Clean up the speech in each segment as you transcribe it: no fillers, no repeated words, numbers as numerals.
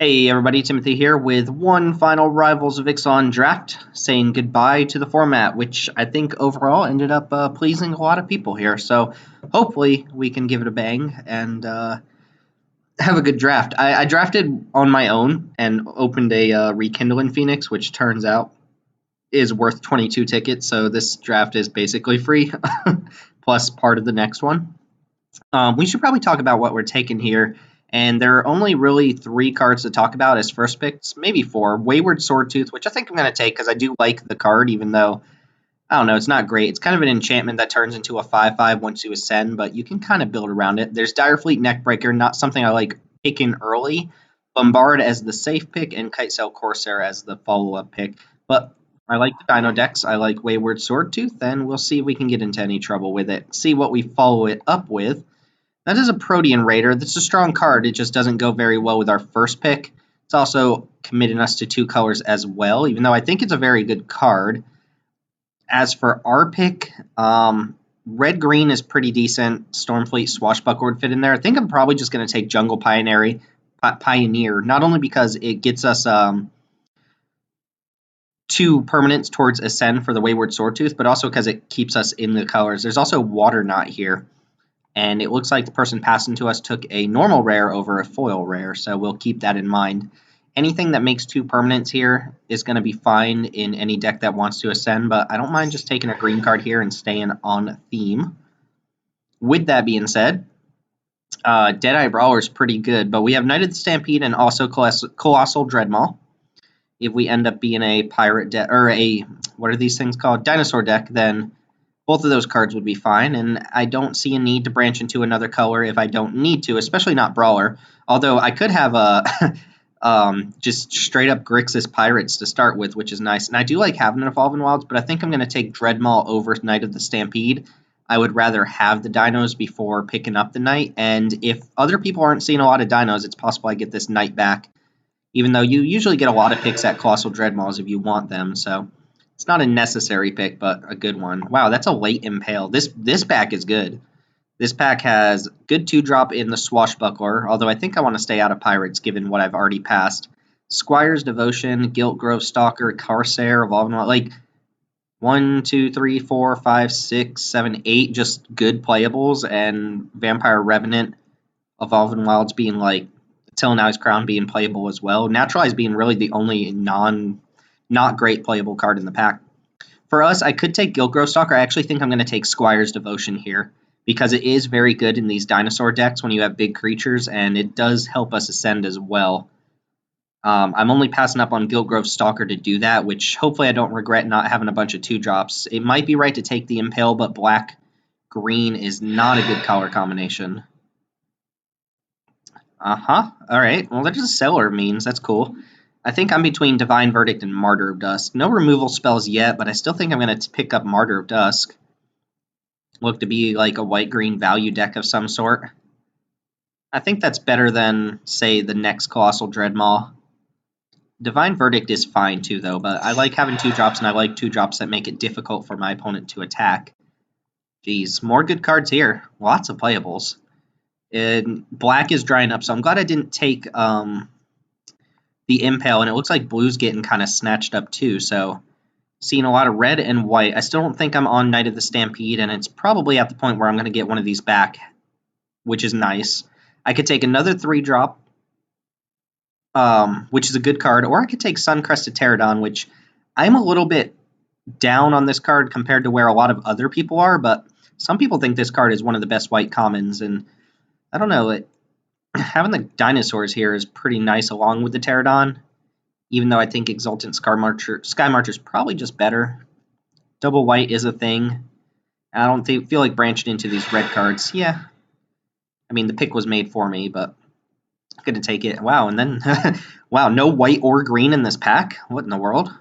Hey everybody, Timothy here with one final Rivals of Ixalan draft, saying goodbye to the format, which I think overall ended up pleasing a lot of people here. So hopefully we can give it a bang and have a good draft. I drafted on my own and opened a Rekindle in Phoenix, which turns out is worth 22 tickets. So this draft is basically free, plus part of the next one. We should probably talk about what we're taking here. And there are only really 3 cards to talk about as first picks, maybe 4. Wayward Swordtooth, which I think I'm going to take because I do like the card, even though, I don't know, it's not great. It's kind of an enchantment that turns into a 5/5 once you ascend, but you can kind of build around it. There's Direfleet Neckbreaker, not something I like picking early. Bombard as the safe pick, and Kitesail Corsair as the follow-up pick. But I like the Dino decks. I like Wayward Swordtooth, and we'll see if we can get into any trouble with it. See what we follow it up with. That is a Protean Raider. That's a strong card. It just doesn't go very well with our first pick. It's also committing us to 2 colors as well, even though I think it's a very good card. As for our pick, red-green is pretty decent. Stormfleet Swashbuckler would fit in there. I think I'm probably just going to take Jungle Pioneer, not only because it gets us 2 permanents towards Ascend for the Wayward Swordtooth, but also because it keeps us in the colors. There's also Water Knot here. And it looks like the person passing to us took a normal rare over a foil rare, so we'll keep that in mind. Anything that makes 2 permanents here is going to be fine in any deck that wants to ascend, but I don't mind just taking a green card here and staying on theme. With that being said, Deadeye Brawler is pretty good, but we have Knight of the Stampede and also Colossal Dreadmaw. If we end up being a pirate deck, or a, what are these things called? Dinosaur deck, then both of those cards would be fine, and I don't see a need to branch into another color if I don't need to, especially not Brawler. Although I could have a just straight up Grixis Pirates to start with, which is nice. And I do like having an Evolving Wilds, but I think I'm going to take Dreadmaw over Knight of the Stampede. I would rather have the dinos before picking up the Knight, and if other people aren't seeing a lot of dinos, it's possible I get this Knight back, even though you usually get a lot of picks at Colossal Dreadmaws if you want them, so it's not a necessary pick, but a good one. Wow, that's a late Impale. This pack is good. This pack has good 2-drop in the Swashbuckler, although I think I want to stay out of Pirates given what I've already passed. Squire's Devotion, Gilt Grove Stalker, Corsair, Evolving Wild, like 1, 2, 3, 4, 5, 6, 7, 8 just good playables, and Vampire Revenant, Evolving Wilds being like Tilnai's Crown being playable as well. Naturalize being really the only not great playable card in the pack. For us, I could take Gilt Grove Stalker. I actually think I'm going to take Squire's Devotion here because it is very good in these dinosaur decks when you have big creatures, and it does help us ascend as well. I'm only passing up on Gilt Grove Stalker to do that, which hopefully I don't regret not having a bunch of 2-drops. It might be right to take the Impale, but black-green is not a good color combination. Alright, well, that just Seller means. That's cool. I think I'm between Divine Verdict and Martyr of Dusk. No removal spells yet, but I still think I'm going to pick up Martyr of Dusk. Look to be like a white-green value deck of some sort. I think that's better than, say, the next Colossal Dreadmaw. Divine Verdict is fine too, though, but I like having 2-drops, and I like 2-drops that make it difficult for my opponent to attack. Jeez, more good cards here. Lots of playables. And black is drying up, so I'm glad I didn't take the Impale, and it looks like blue's getting kind of snatched up too, so seeing a lot of red and white. I still don't think I'm on Knight of the Stampede, and it's probably at the point where I'm going to get one of these back, which is nice. I could take another 3-drop, which is a good card, or I could take Suncrested Pterodon, which I'm a little bit down on this card compared to where a lot of other people are, but some people think this card is one of the best white commons, and I don't know, having the dinosaurs here is pretty nice along with the Pterodon, even though I think Exultant Skymarcher is probably just better. Double white is a thing. I don't feel like branching into these red cards. Yeah, I mean, the pick was made for me, but I'm going to take it. Wow, and then, wow, no white or green in this pack? What in the world?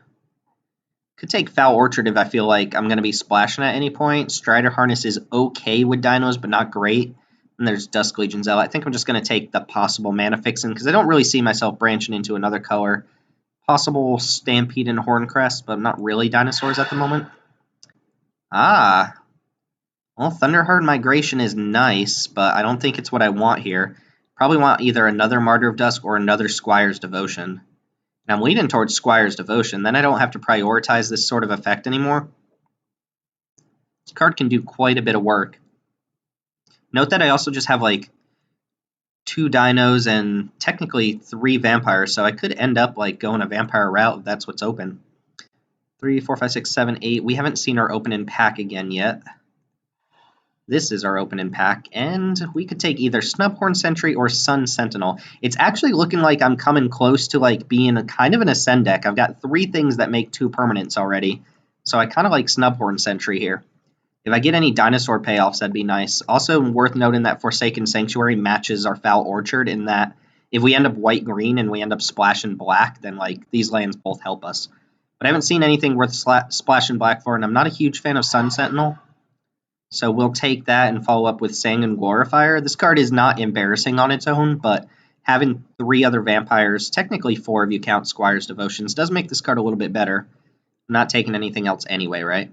Could take Foul Orchard if I feel like I'm going to be splashing at any point. Strider Harness is okay with dinos, but not great. And there's Dusk Legion Zealot. I think I'm just going to take the possible Mana Fixin' because I don't really see myself branching into another color. Possible Stampede and Horncrest, but not really dinosaurs at the moment. Ah. Well, Thunderheart Migration is nice, but I don't think it's what I want here. Probably want either another Martyr of Dusk or another Squire's Devotion. And I'm leaning towards Squire's Devotion. Then I don't have to prioritize this sort of effect anymore. This card can do quite a bit of work. Note that I also just have like 2 dinos and technically 3 vampires, so I could end up like going a vampire route if that's what's open. 3, 4, 5, 6, 7, 8. We haven't seen our open in pack again yet. This is our open in pack, and we could take either Snubhorn Sentry or Sun Sentinel. It's actually looking like I'm coming close to like being a kind of an Ascend deck. I've got 3 things that make 2 permanents already, so I kind of like Snubhorn Sentry here. If I get any dinosaur payoffs, that'd be nice. Also worth noting that Forsaken Sanctuary matches our Foul Orchard in that if we end up white-green and we end up splashing black, then like these lands both help us. But I haven't seen anything worth splashing black for, and I'm not a huge fan of Sun Sentinel. So we'll take that and follow up with Sanguine Glorifier. This card is not embarrassing on its own, but having 3 other vampires, technically 4 if you count Squire's Devotions, does make this card a little bit better. I'm not taking anything else anyway, right?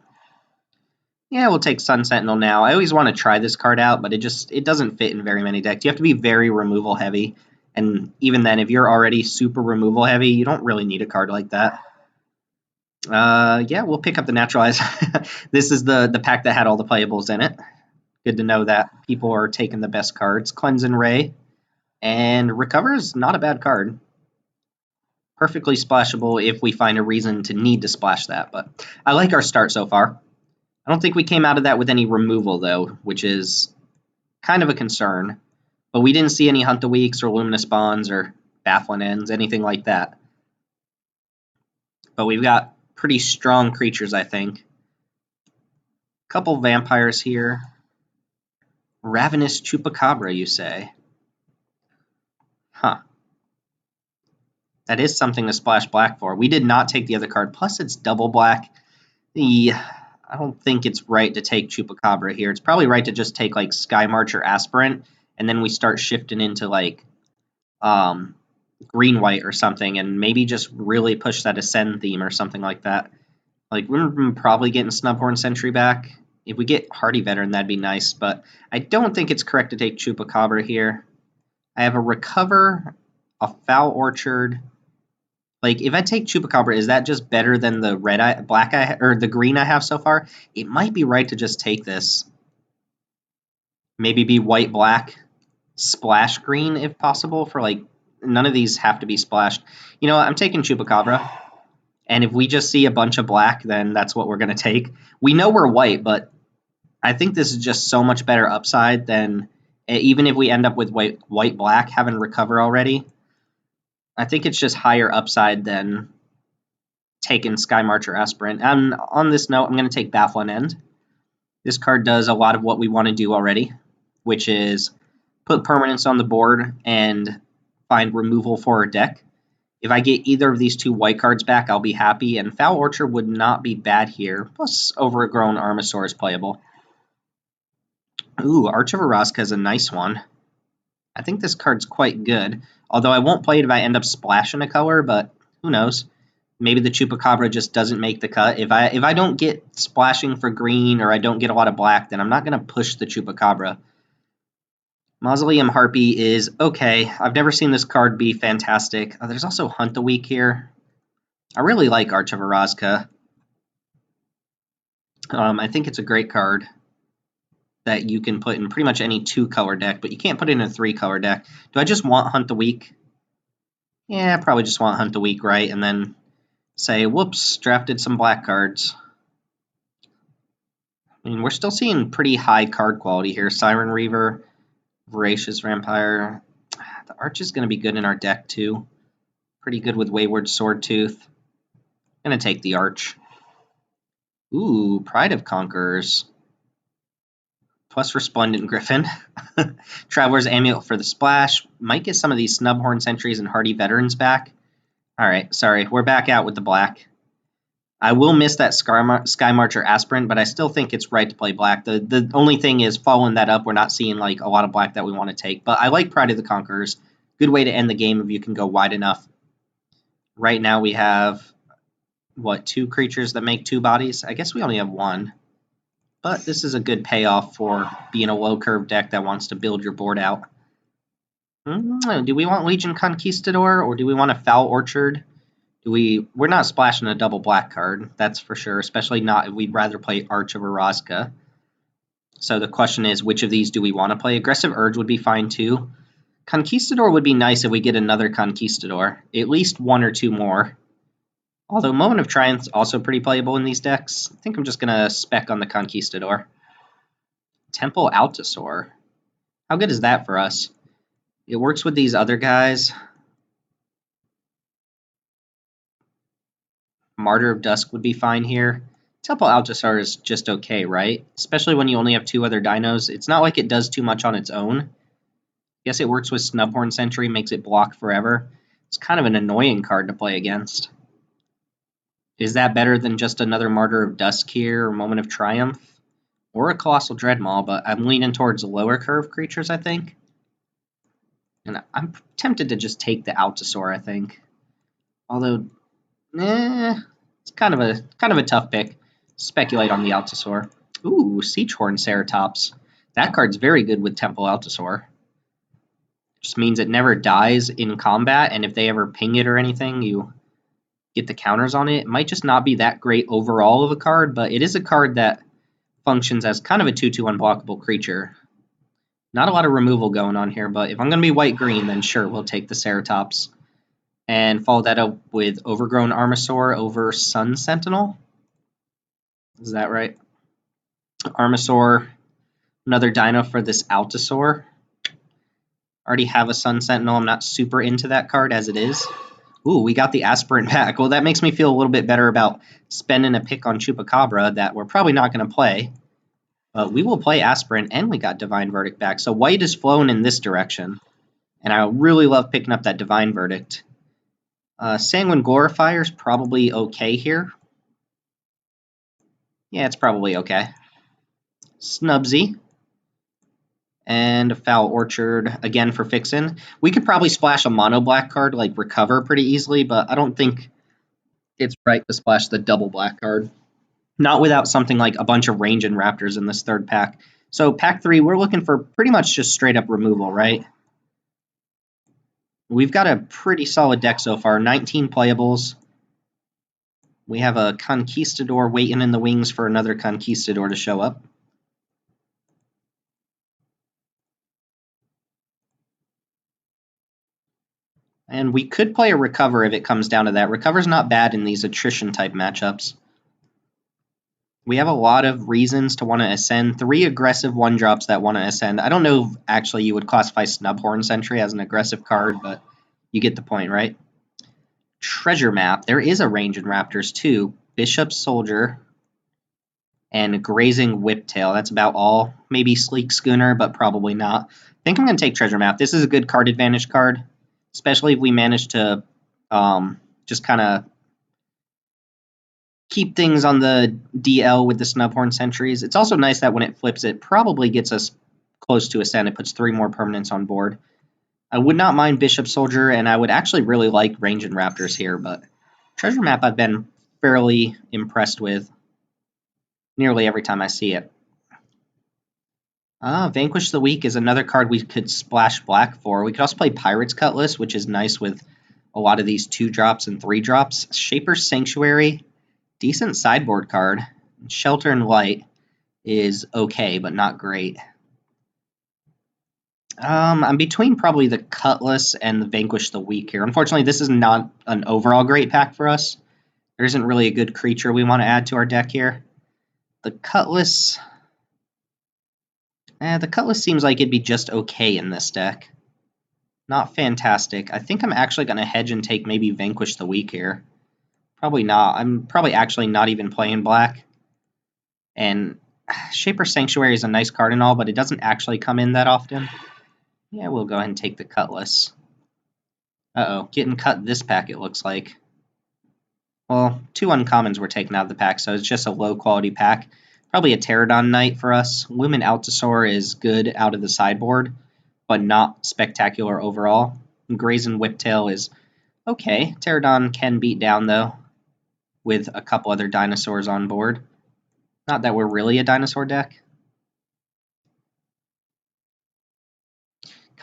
Yeah, we'll take Sun Sentinel now. I always want to try this card out, but it doesn't fit in very many decks. You have to be very removal heavy, and even then, if you're already super removal heavy, you don't really need a card like that. Yeah, we'll pick up the Naturalize. This is the pack that had all the playables in it. Good to know that people are taking the best cards. Cleanse and Ray. And Recover is not a bad card. Perfectly splashable if we find a reason to need to splash that. But I like our start so far. I don't think we came out of that with any removal, though, which is kind of a concern. But we didn't see any Hunt the Weeks or Luminous Bonds or Baffling Ends, anything like that. But we've got pretty strong creatures, I think. Couple vampires here. Ravenous Chupacabra, you say? Huh. That is something to splash black for. We did not take the other card. Plus, it's double black. I don't think it's right to take Chupacabra here. It's probably right to just take, like, Sky March or Aspirant, and then we start shifting into, like, green-white or something, and maybe just really push that Ascend theme or something like that. Like, we're probably getting Snubhorn Sentry back. If we get Hardy Veteran, that'd be nice, but I don't think it's correct to take Chupacabra here. I have a Recover, a Foul Orchard. Like, if I take Chupacabra, is that just better than the the green I have so far? It might be right to just take this. Maybe be white-black, splash green if possible for, like, none of these have to be splashed. You know what? I'm taking Chupacabra. And if we just see a bunch of black, then that's what we're going to take. We know we're white, but I think this is just so much better upside than even if we end up with white-black having Recover already. I think it's just higher upside than taking Sky March or Aspirant. And on this note, I'm going to take Baffling End. This card does a lot of what we want to do already, which is put permanents on the board and find removal for our deck. If I get either of these 2 white cards back, I'll be happy, and Foul Orchard would not be bad here. Plus, Overgrown Armasaur is playable. Ooh, Arch of Araska is a nice one. I think this card's quite good, although I won't play it if I end up splashing a color, but who knows? Maybe the Chupacabra just doesn't make the cut. If I don't get splashing for green or I don't get a lot of black, then I'm not going to push the Chupacabra. Mausoleum Harpy is okay. I've never seen this card be fantastic. There's also Hunt the Week here. I really like Arch of Araska. I think it's a great card that you can put in pretty much any 2-color deck, but you can't put it in a 3-color deck. Do I just want Hunt the Week? Yeah, I probably just want Hunt the Week, right? And then say, whoops, drafted some black cards. I mean, we're still seeing pretty high card quality here. Siren Reaver, Voracious Vampire. The Arch is going to be good in our deck, too. Pretty good with Wayward Swordtooth. I'm going to take the Arch. Ooh, Pride of Conquerors. Plus Resplendent Griffin. Traveler's Amulet for the splash. Might get some of these Snubhorn Sentries and Hardy Veterans back. Alright, sorry. We're back out with the black. I will miss that Sky March or Aspirant, but I still think it's right to play black. The only thing is, following that up, we're not seeing like a lot of black that we want to take. But I like Pride of the Conquerors. Good way to end the game if you can go wide enough. Right now we have, what, 2 creatures that make 2 bodies? I guess we only have 1. But this is a good payoff for being a low curve deck that wants to build your board out. Do we want Legion Conquistador or do we want a Foul Orchard? We're not splashing a double black card, that's for sure, especially not if we'd rather play Arch of Orazca. So the question is, which of these do we want to play? Aggressive Urge would be fine too. Conquistador would be nice if we get another Conquistador, at least one or two more. Although Moment of Triumph's also pretty playable in these decks. I think I'm just going to spec on the Conquistador. Temple Altasaur. How good is that for us? It works with these other guys. Martyr of Dusk would be fine here. Temple Altasaur is just okay, right? Especially when you only have two other dinos. It's not like it does too much on its own. I guess it works with Snubhorn Sentry, makes it block forever. It's kind of an annoying card to play against. Is that better than just another Martyr of Dusk here, or Moment of Triumph? Or a Colossal Dreadmaw, but I'm leaning towards lower curve creatures, I think. And I'm tempted to just take the Altasaur, I think. Although, it's kind of a tough pick. Speculate on the Altasaur. Ooh, Siegehorn Ceratops. That card's very good with Temple Altasaur. Just means it never dies in combat, and if they ever ping it or anything, you get the counters on it. It might just not be that great overall of a card, but it is a card that functions as kind of a 2/2 unblockable creature. Not a lot of removal going on here, but if I'm going to be white-green, then sure, we'll take the Ceratops. And follow that up with Overgrown Armasaur over Sun Sentinel. Is that right? Armasaur, another dino for this Altasaur. Already have a Sun Sentinel. I'm not super into that card as it is. Ooh, we got the Aspirant back. Well, that makes me feel a little bit better about spending a pick on Chupacabra that we're probably not going to play. But we will play Aspirant, and we got Divine Verdict back. So white is flown in this direction. And I really love picking up that Divine Verdict. Sanguine Glorifier is probably okay here. Yeah, it's probably okay. Snubsy. And a Foul Orchard, again for fixin'. We could probably splash a mono black card, like Recover, pretty easily, but I don't think it's right to splash the double black card. Not without something like a bunch of Range and Raptors in this third pack. So pack 3, we're looking for pretty much just straight up removal, right? We've got a pretty solid deck so far, 19 playables. We have a Conquistador waiting in the wings for another Conquistador to show up. And we could play a Recover if it comes down to that. Recover's not bad in these attrition-type matchups. We have a lot of reasons to want to ascend. 3 aggressive 1-drops that want to ascend. I don't know if actually you would classify Snubhorn Sentry as an aggressive card, but you get the point, right? Treasure Map. There is a range in Raptors, too. Bishop Soldier and Grazing Whiptail. That's about all. Maybe Sleek Schooner, but probably not. I think I'm going to take Treasure Map. This is a good card advantage card, especially if we manage to just kind of keep things on the DL with the Snubhorn Sentries. It's also nice that when it flips, it probably gets us close to Ascend. It puts 3 more permanents on board. I would not mind Bishop Soldier, and I would actually really like Range and Raptors here, but Treasure Map I've been fairly impressed with nearly every time I see it. Vanquish the Weak is another card we could splash black for. We could also play Pirate's Cutlass, which is nice with a lot of these 2-drops and 3-drops. Shaper's Sanctuary, decent sideboard card. Shelter and Light is okay, but not great. I'm between probably the Cutlass and the Vanquish the Weak here. Unfortunately, this is not an overall great pack for us. There isn't really a good creature we want to add to our deck here. The Cutlass seems like it'd be just okay in this deck. Not fantastic. I think I'm actually going to hedge and take maybe Vanquish the Weak here. Probably not. I'm probably actually not even playing black. And Shaper Sanctuary is a nice card and all, but it doesn't actually come in that often. Yeah, we'll go ahead and take the Cutlass. Uh-oh, getting cut this pack, it looks like. Well, 2 uncommons were taken out of the pack, so it's just a low-quality pack. Probably a Pterodon Knight for us. Lumen Altasaur is good out of the sideboard, but not spectacular overall. Brazen Whiptail is okay. Pterodon can beat down, though, with a couple other dinosaurs on board. Not that we're really a dinosaur deck.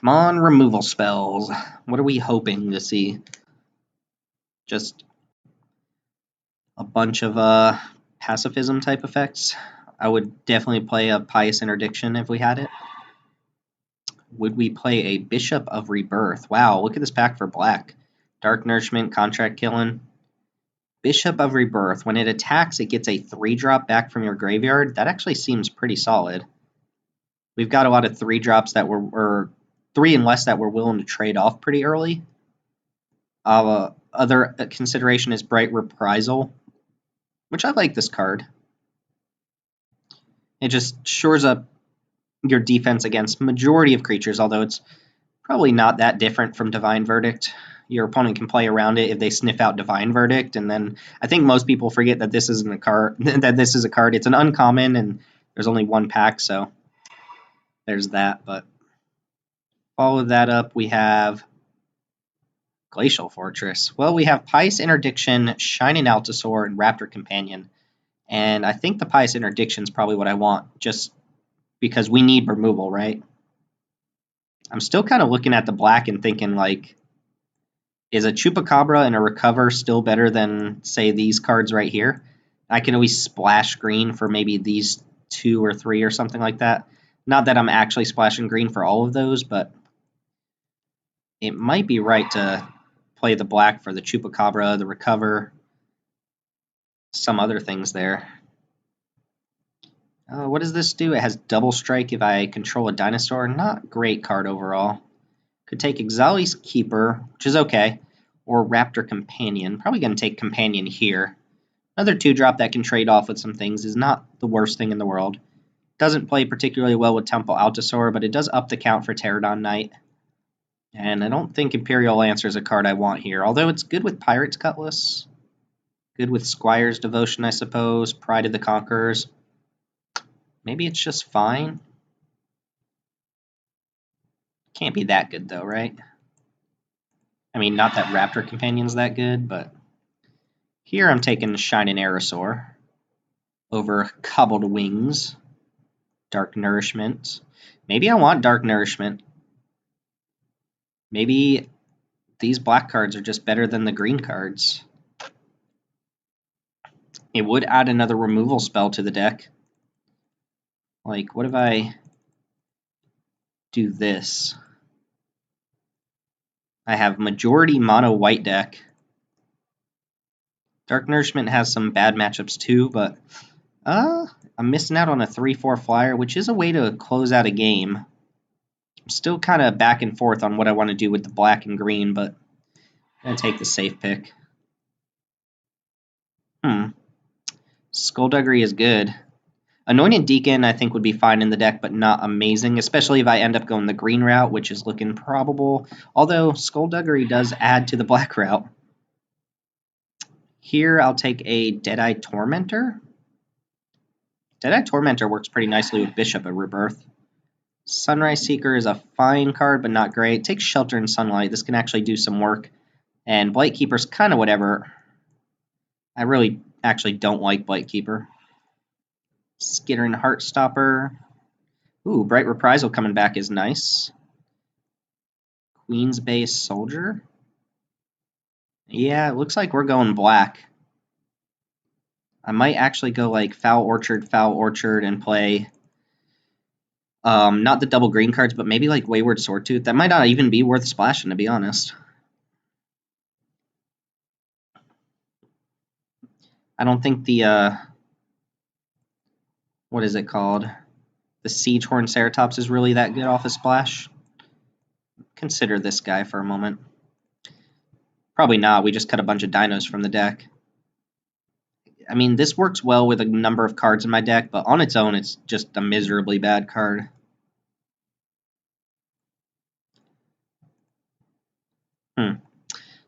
Come on, removal spells. What are we hoping to see? Just a bunch of pacifism type effects. I would definitely play a Pious Interdiction if we had it. Would we play a Bishop of Rebirth? Wow, look at this pack for black. Dark Nourishment, Contract Killing. Bishop of Rebirth. When it attacks, it gets a 3-drop back from your graveyard. That actually seems pretty solid. We've got a lot of 3-drops that or 3 and less that we're willing to trade off pretty early. Other consideration is Bright Reprisal, which I like this card. It just shores up your defense against majority of creatures, although it's probably not that different from Divine Verdict. Your opponent can play around it if they sniff out Divine Verdict, and then I think most people forget that this isn't a card. That this is a card. It's an uncommon, and there's only one pack, so there's that. But follow that up, we have Glacial Fortress. Well, we have Pious Interdiction, Shining Altasaur, and Raptor Companion, and I think the Pious Interdiction is probably what I want, just because we need removal, right? I'm still kind of looking at the black and thinking, like, is a Chupacabra and a Recover still better than, say, these cards right here? I can always splash green for maybe these 2 or 3 or something like that. Not that I'm actually splashing green for all of those, but it might be right to play the black for the Chupacabra, the Recover, some other things there. What does this do? It has double strike if I control a dinosaur. Not great card overall. Could take Ixali's Keeper, which is okay, or Raptor Companion. Probably going to take Companion here. Another 2-drop that can trade off with some things is not the worst thing in the world. Doesn't play particularly well with Temple Altasaur, but it does up the count for Pterodon Knight. And I don't think Imperial Lancer is a card I want here, although it's good with Pirate's Cutlass. Good with Squire's Devotion, I suppose. Pride of the Conquerors. Maybe it's just fine. Can't be that good, though, right? I mean, not that Raptor Companion's that good, but here I'm taking Shining Aerosaur over Cobbled Wings, Dark Nourishment. Maybe I want Dark Nourishment. Maybe these black cards are just better than the green cards. It would add another removal spell to the deck. Like, what if I do this? I have majority mono white deck. Dark Nourishment has some bad matchups too, but I'm missing out on a 3/4 flyer, which is a way to close out a game. I'm still kind of back and forth on what I want to do with the black and green, but I'm going to take the safe pick. Skullduggery is good. Anointed Deacon, I think, would be fine in the deck, but not amazing, especially if I end up going the green route, which is looking probable, although Skullduggery does add to the black route. Here, I'll take a Deadeye Tormentor. Deadeye Tormentor works pretty nicely with Bishop of Rebirth. Sunrise Seeker is a fine card, but not great. Take Shelter in Sunlight. This can actually do some work. And Blight Keeper's kind of whatever. I really actually don't like Blight Keeper. Skittering Heartstopper. Ooh, Bright Reprisal coming back is nice. Queen's Base Soldier. Yeah, it looks like we're going black. I might actually go like Foul Orchard, and play not the double green cards, but maybe like Wayward Swordtooth. That might not even be worth splashing, to be honest. I don't think the what is it called? The Siegehorn Ceratops is really that good off a splash. Consider this guy for a moment. Probably not. We just cut a bunch of dinos from the deck. I mean, this works well with a number of cards in my deck, but on its own, it's just a miserably bad card.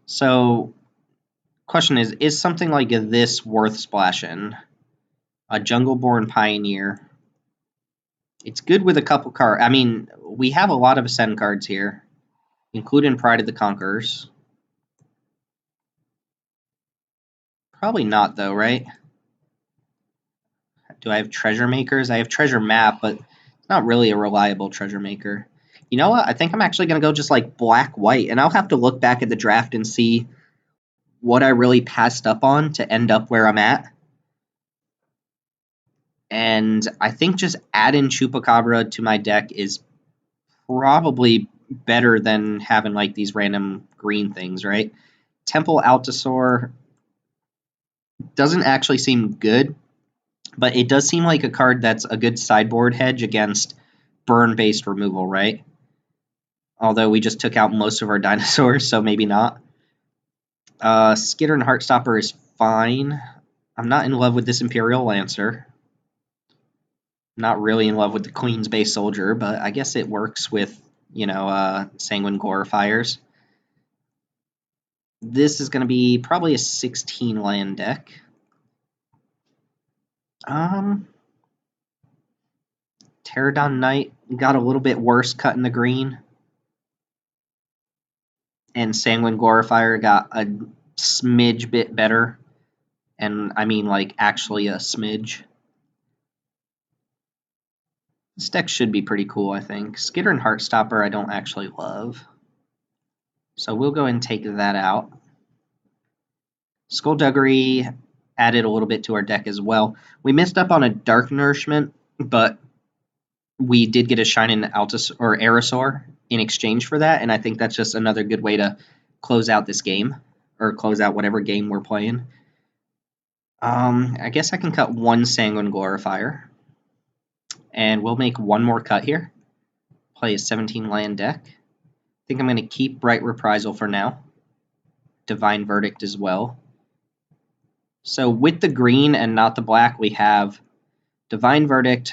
So, question is something like this worth splashing? A Jungleborn Pioneer. It's good with a couple cards. I mean, we have a lot of Ascend cards here, including Pride of the Conquerors. Probably not, though, right? Do I have Treasure Makers? I have Treasure Map, but it's not really a reliable Treasure Maker. You know what? I think I'm actually going to go just like black-white, and I'll have to look back at the draft and see what I really passed up on to end up where I'm at. And I think just adding Chupacabra to my deck is probably better than having like these random green things, right? Temple Altasaur doesn't actually seem good, but it does seem like a card that's a good sideboard hedge against burn-based removal, right? Although we just took out most of our dinosaurs, so maybe not. Skitter and Heartstopper is fine. I'm not in love with this Imperial Lancer. Not really in love with the Queen's Base Soldier, but I guess it works with, Sanguine Glorifiers. This is going to be probably a 16 land deck. Pterodon Knight got a little bit worse cutting the green. And Sanguine Glorifier got a smidge bit better. And I mean, like, actually a smidge. This deck should be pretty cool, I think. Skitter and Heartstopper I don't actually love. So we'll go and take that out. Skullduggery added a little bit to our deck as well. We missed up on a Dark Nourishment, but we did get a Shining Altus or Aerosaur in exchange for that, and I think that's just another good way to close out this game, or close out whatever game we're playing. I guess I can cut one Sanguine Glorifier, and we'll make one more cut here. Play a 17 land deck. I think I'm going to keep Bright Reprisal for now. Divine Verdict as well. So with the green and not the black, we have Divine Verdict,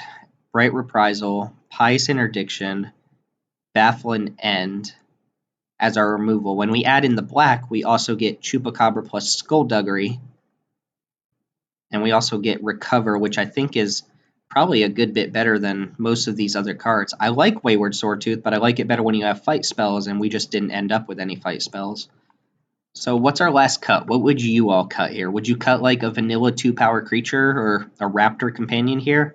Bright Reprisal, Pious Interdiction, Baffling End as our removal. When we add in the black, we also get Chupacabra plus Skullduggery, and we also get Recover, which I think is probably a good bit better than most of these other cards. I like Wayward Swordtooth, but I like it better when you have fight spells, and we just didn't end up with any fight spells. So what's our last cut? What would you all cut here? Would you cut like a vanilla 2-power creature or a raptor companion here?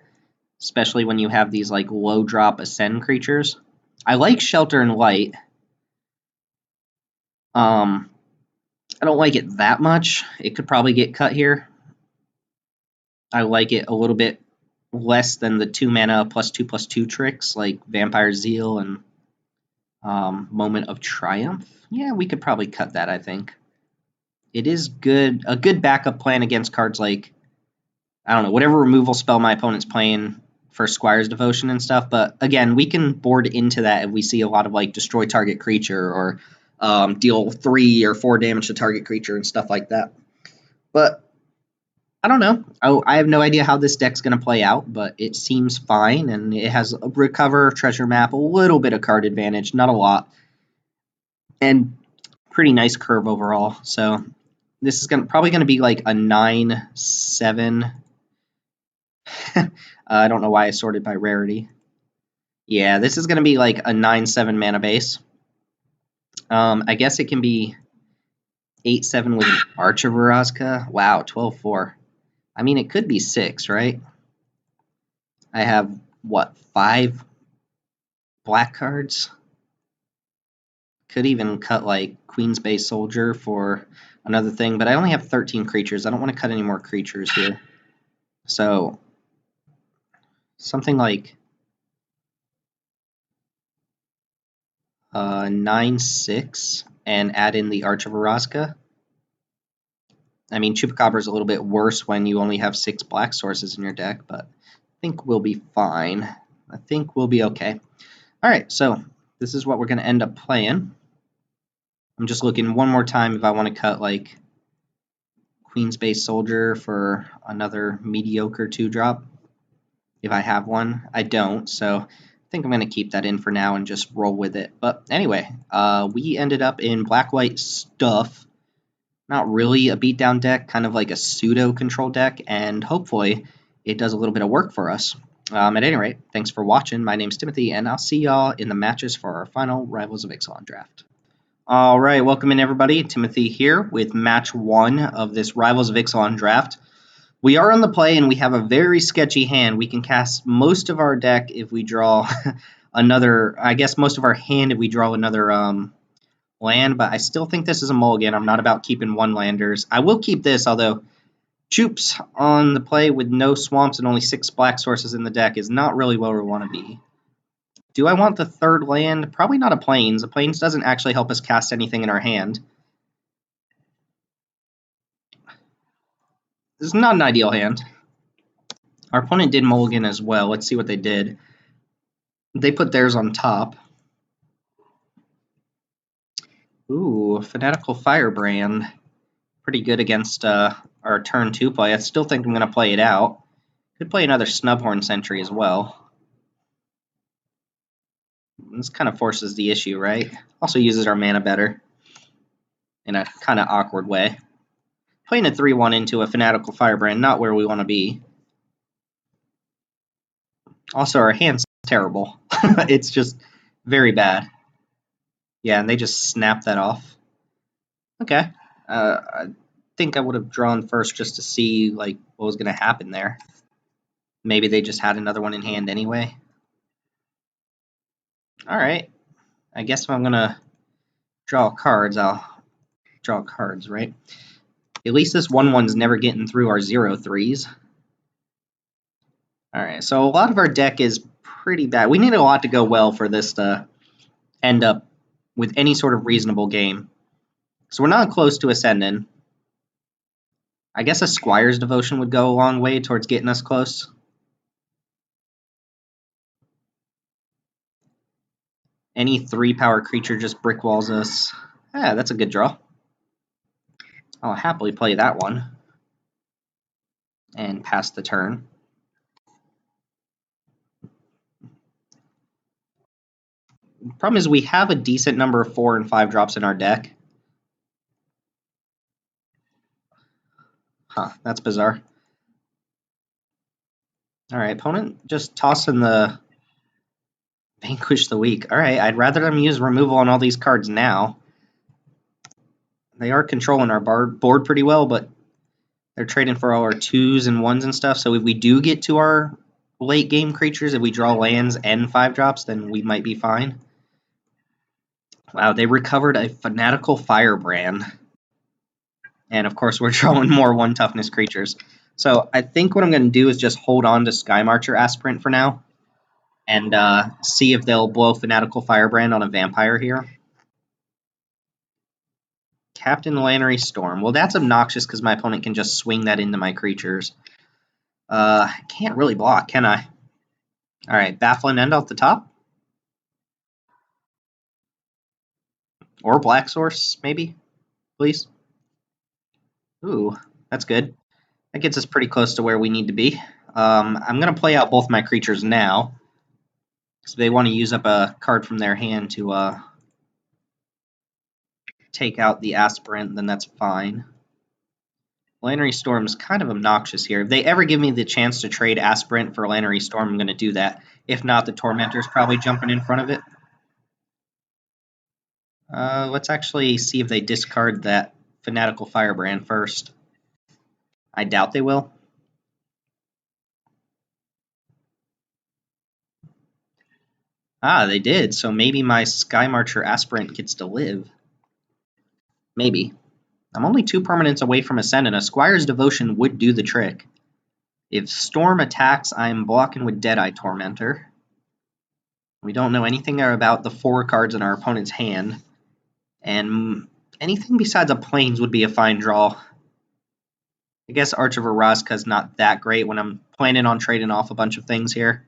Especially when you have these like low drop ascend creatures. I like Shelter and Light. I don't like it that much. It could probably get cut here. I like it a little bit less than the 2-mana +2/+2 tricks like Vampire Zeal and Moment of Triumph. Yeah, we could probably cut that, I think. It is good, a good backup plan against cards like, I don't know, whatever removal spell my opponent's playing for Squire's Devotion and stuff. But again, we can board into that if we see a lot of like destroy target creature or deal 3 or 4 damage to target creature and stuff like that. But I don't know. I have no idea how this deck's going to play out, but it seems fine, and it has a Recover, Treasure Map, a little bit of card advantage, not a lot, and pretty nice curve overall. So this is probably going to be like a 9/7. I don't know why I sorted by rarity. Yeah, this is going to be like a 9/7 mana base. I guess it can be 8/7 with an Arch of Orazca. Wow, 12/4. I mean, it could be 6, right? I have, what, 5 black cards? Could even cut, like, Queen's Base Soldier for another thing, but I only have 13 creatures. I don't want to cut any more creatures here. So, something like 9/6 and add in the Arch of Orazca. I mean, Chupacabra is a little bit worse when you only have 6 black sources in your deck, but I think we'll be fine. I think we'll be okay. All right, so this is what we're going to end up playing. I'm just looking one more time if I want to cut, like, Queen's Base Soldier for another mediocre 2-drop. If I have one, I don't, so I think I'm going to keep that in for now and just roll with it. But anyway, we ended up in black-white stuff. Not really a beatdown deck, kind of like a pseudo-control deck, and hopefully it does a little bit of work for us. At any rate, thanks for watching. My name's Timothy, and I'll see y'all in the matches for our final Rivals of Ixalan draft. All right, welcome in everybody. Timothy here with match 1 of this Rivals of Ixalan draft. We are on the play, and we have a very sketchy hand. We can cast most of our deck if we draw another, I guess most of our hand if we draw another land, but I still think this is a mulligan. I'm not about keeping one landers. I will keep this, although Troops on the play with no swamps and only 6 black sources in the deck is not really where we want to be. Do I want the third land? Probably not a Plains. A Plains doesn't actually help us cast anything in our hand. This is not an ideal hand. Our opponent did mulligan as well. Let's see what they did. They put theirs on top. Ooh, Fanatical Firebrand. Pretty good against our turn 2 play. I still think I'm going to play it out. Could play another Snubhorn Sentry as well. This kind of forces the issue, right? Also uses our mana better in a kind of awkward way. Playing a 3-1 into a Fanatical Firebrand, not where we want to be. Also, our hand's terrible. It's just very bad. Yeah, and they just snapped that off. Okay. I think I would have drawn first just to see like what was going to happen there. Maybe they just had another one in hand anyway. All right. I guess if I'm going to draw cards, I'll draw cards, right? At least this 1-1's never getting through our 0-3s. All right, so a lot of our deck is pretty bad. We need a lot to go well for this to end up with any sort of reasonable game. So we're not close to Ascendant. I guess a Squire's Devotion would go a long way towards getting us close. Any 3-power creature just brick walls us. Yeah, that's a good draw. I'll happily play that one. And pass the turn. The problem is we have a decent number of 4 and 5 drops in our deck. Huh, that's bizarre. Alright, opponent just tossing the Vanquish the Weak. Alright, I'd rather them use removal on all these cards now. They are controlling our board pretty well, but they're trading for all our 2s and 1s and stuff. So if we do get to our late game creatures, if we draw lands and 5 drops, then we might be fine. Wow, they recovered a Fanatical Firebrand. And of course, we're drawing more 1 toughness creatures. So I think what I'm going to do is just hold on to Sky Marcher Aspirant for now. And see if they'll blow Fanatical Firebrand on a vampire here. Captain Lannery Storm. Well, that's obnoxious because my opponent can just swing that into my creatures. I can't really block, can I? Alright, Baffling End off the top. Or Black Source, maybe? Please? Ooh, that's good. That gets us pretty close to where we need to be. I'm going to play out both my creatures now. So they want to use up a card from their hand to take out the Aspirant, then that's fine. Lannery Storm is kind of obnoxious here. If they ever give me the chance to trade Aspirant for Lannery Storm, I'm going to do that. If not, the Tormentor's probably jumping in front of it. Let's actually see if they discard that Fanatical Firebrand first. I doubt they will. Ah, they did. So maybe my Sky Marcher Aspirant gets to live. Maybe. I'm only 2 permanents away from Ascendant. A Squire's Devotion would do the trick. If Storm attacks, I'm blocking with Deadeye Tormentor. We don't know anything about the 4 cards in our opponent's hand. And anything besides a Plains would be a fine draw. I guess Arch of Araska is not that great when I'm planning on trading off a bunch of things here.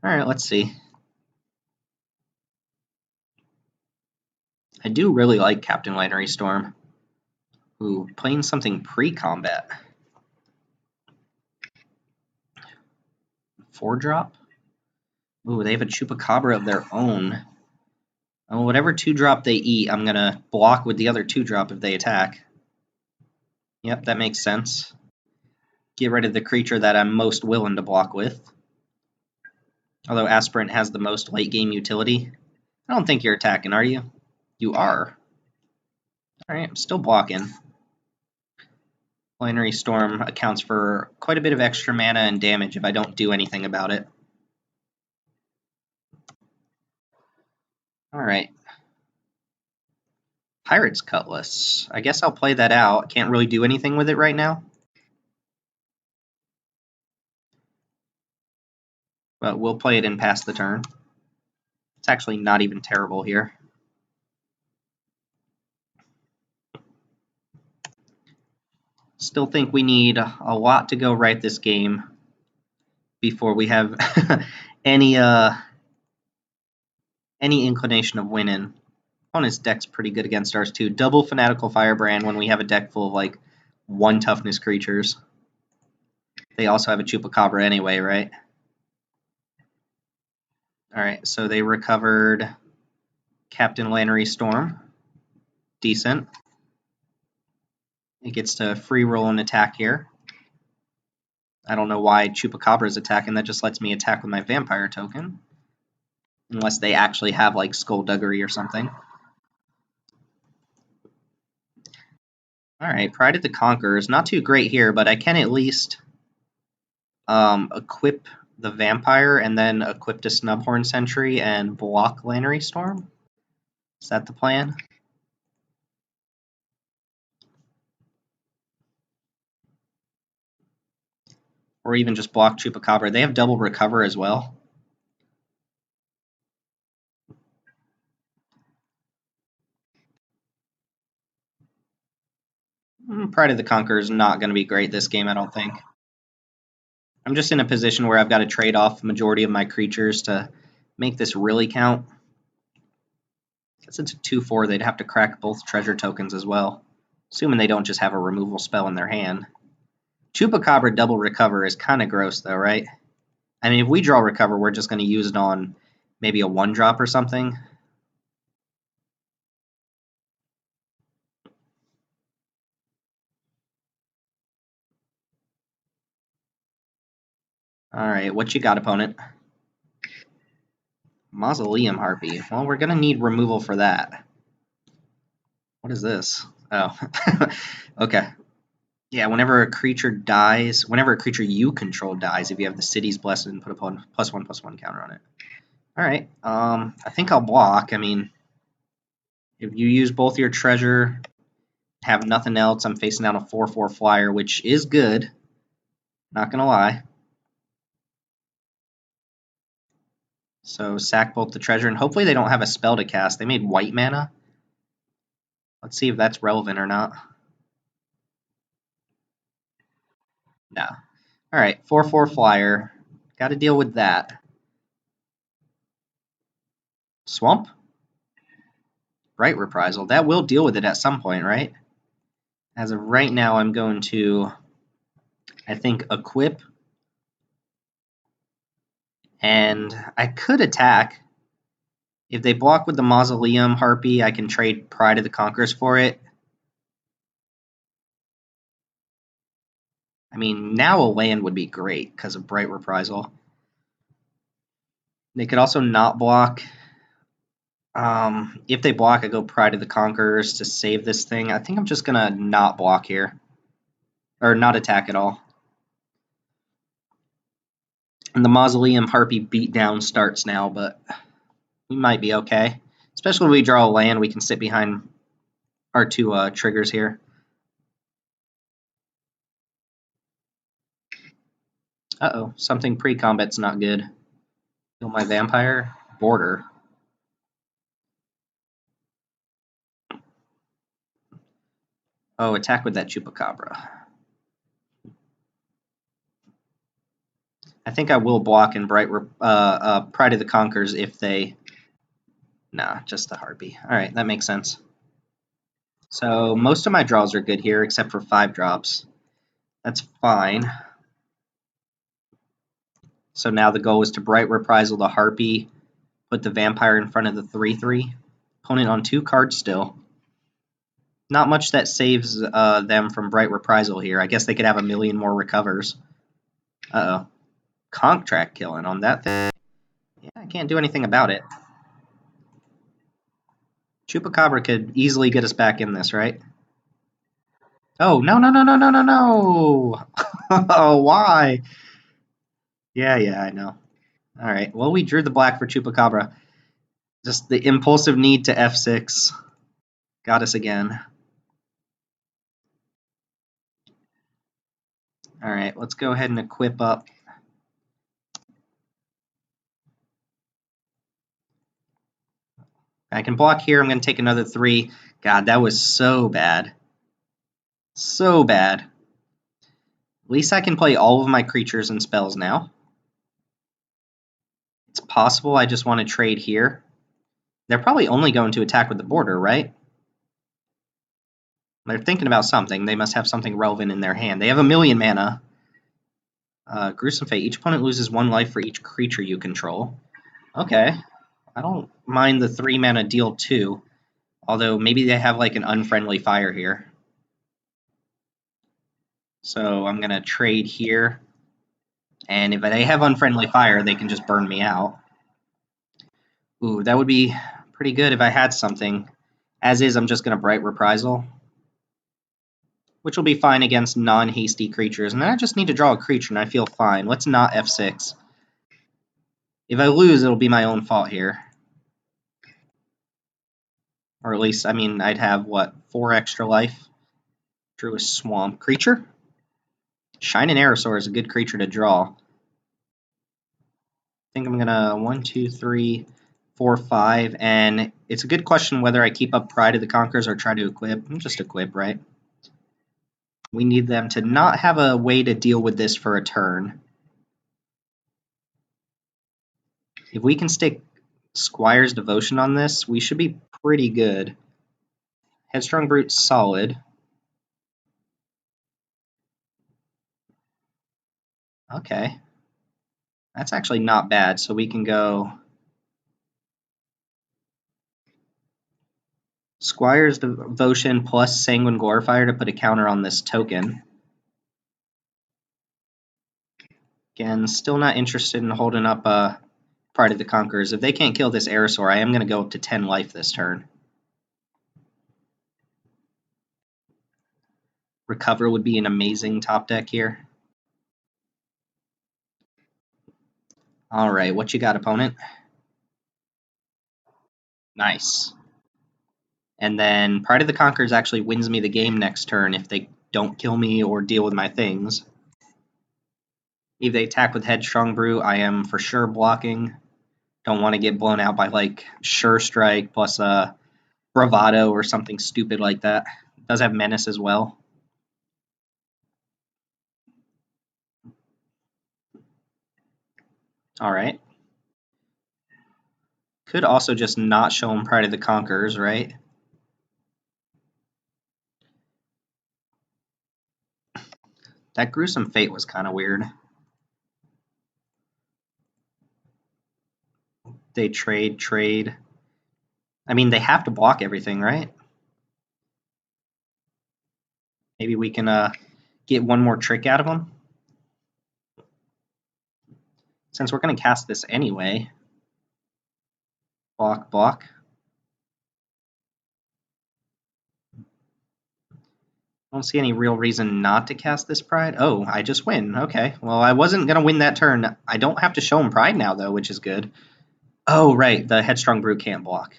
Alright, let's see. I do really like Captain Lannery Storm. Ooh, playing something pre-combat. 4-drop? Ooh, they have a Chupacabra of their own. Oh, whatever 2-drop they eat, I'm going to block with the other 2-drop if they attack. Yep, that makes sense. Get rid of the creature that I'm most willing to block with. Although Aspirant has the most late-game utility. I don't think you're attacking, are you? You are. Alright, I'm still blocking. Planetary Storm accounts for quite a bit of extra mana and damage if I don't do anything about it. Alright. Pirate's Cutlass. I guess I'll play that out. Can't really do anything with it right now. But we'll play it and pass the turn. It's actually not even terrible here. Still think we need a lot to go right this game before we have any inclination of winning. Opponent's deck's pretty good against ours too. Double Fanatical Firebrand when we have a deck full of like 1 toughness creatures. They also have a Chupacabra anyway, right? Alright, so they recovered Captain Lannery Storm. Decent. It gets to free roll an attack here. I don't know why Chupacabra is attacking. That just lets me attack with my Vampire token. Unless they actually have like Skullduggery or something. Alright, Pride of the Conqueror is not too great here, but I can at least equip the Vampire and then equip the Snubhorn Sentry and block Lannery Storm. Is that the plan? Or even just block Chupacabra. They have double recover as well. Pride of the Conqueror is not going to be great this game, I don't think. I'm just in a position where I've got to trade off the majority of my creatures to make this really count. Since it's a 2/4, they'd have to crack both treasure tokens as well. Assuming they don't just have a removal spell in their hand. Chupacabra double recover is kind of gross though, right? I mean, if we draw recover, we're just going to use it on maybe a 1-drop or something. Alright, what you got, opponent? Mausoleum Harpy. Well, we're going to need removal for that. What is this? Oh. Okay. Yeah, whenever a creature dies, whenever a creature you control dies, if you have the City's Blessing, put a +1/+1 counter on it. Alright, I think I'll block. I mean, if you use both your treasure, have nothing else, I'm facing down a 4/4 flyer, which is good. Not gonna lie. So sack both the treasure, and hopefully they don't have a spell to cast. They made white mana. Let's see if that's relevant or not. No. Alright, 4/4 flyer. Gotta deal with that. Swamp? Bright Reprisal. That will deal with it at some point, right? As of right now, I'm going to, I think, equip. And I could attack. If they block with the Mausoleum Harpy, I can trade Pride of the Conquerors for it. I mean, now a land would be great because of Bright Reprisal. They could also not block. If they block, I go Pride of the Conquerors to save this thing. I think I'm just going to not block here. Or not attack at all. And the Mausoleum Harpy beatdown starts now, but we might be okay. Especially when we draw a land, we can sit behind our 2 triggers here. Uh-oh, something pre-combat's not good. Kill my Vampire. Border. Oh, attack with that Chupacabra. I think I will block in Pride of the Conquerors if they... Nah, just the Harpy. Alright, that makes sense. So most of my draws are good here, except for 5 drops. That's fine. So now the goal is to Bright Reprisal the Harpy, put the Vampire in front of the 3/3. Opponent on 2 cards still. Not much that saves them from Bright Reprisal here. I guess they could have a million more recovers. Uh-oh. Contract killing on that thing. Yeah, I can't do anything about it. Chupacabra could easily get us back in this, right? Oh, no, no, no, no, no, no, no! Oh, why? Yeah, I know. Alright, well, we drew the black for Chupacabra. Just the impulsive need to F6 got us again. Alright, let's go ahead and equip up. I can block here. I'm going to take another 3. God, that was so bad. So bad. At least I can play all of my creatures and spells now. It's possible I just want to trade here. They're probably only going to attack with the border, right? They're thinking about something. They must have something relevant in their hand. They have 1,000,000 mana. Gruesome Fate. Each opponent loses 1 life for each creature you control. Okay. I don't mind the 3 mana deal 2. Although maybe they have like an unfriendly fire here. So I'm going to trade here. And if they have unfriendly fire, they can just burn me out. Ooh, that would be pretty good if I had something. As is, I'm just going to Bright Reprisal, which will be fine against non-hasty creatures. And then I just need to draw a creature, and I feel fine. Let's not F6. If I lose, it'll be my own fault here. Or at least, I mean, I'd have, what, 4 extra life? Drew a Swamp. Creature? Shining Aerosaur is a good creature to draw. I think I'm going to 1, 2, 3, 4, 5. And it's a good question whether I keep up Pride of the Conquerors or try to equip. Just equip, right? We need them to not have a way to deal with this for a turn. If we can stick Squire's Devotion on this, we should be pretty good. Headstrong Brute's solid. Okay. That's actually not bad, so we can go Squire's Devotion plus Sanguine Glorifier to put a counter on this token. Again, still not interested in holding up Pride of the Conquerors. If they can't kill this Aerosaur, I am going to go up to 10 life this turn. Recover would be an amazing top deck here. Alright, what you got, opponent? Nice. And then Pride of the Conquerors actually wins me the game next turn if they don't kill me or deal with my things. If they attack with Headstrong Brew, I am for sure blocking. Don't want to get blown out by like Sure Strike plus Bravado or something stupid like that. It does have Menace as well. Alright. Could also just not show him Pride of the Conquerors, right? That Gruesome Fate was kind of weird. They trade. I mean, they have to block everything, right? Maybe we can get one more trick out of them. Since we're going to cast this anyway. Block. I don't see any real reason not to cast this Pride. Oh, I just win. Okay. Well, I wasn't going to win that turn. I don't have to show him Pride now, though, which is good. Oh, right. The Headstrong Brute can't block.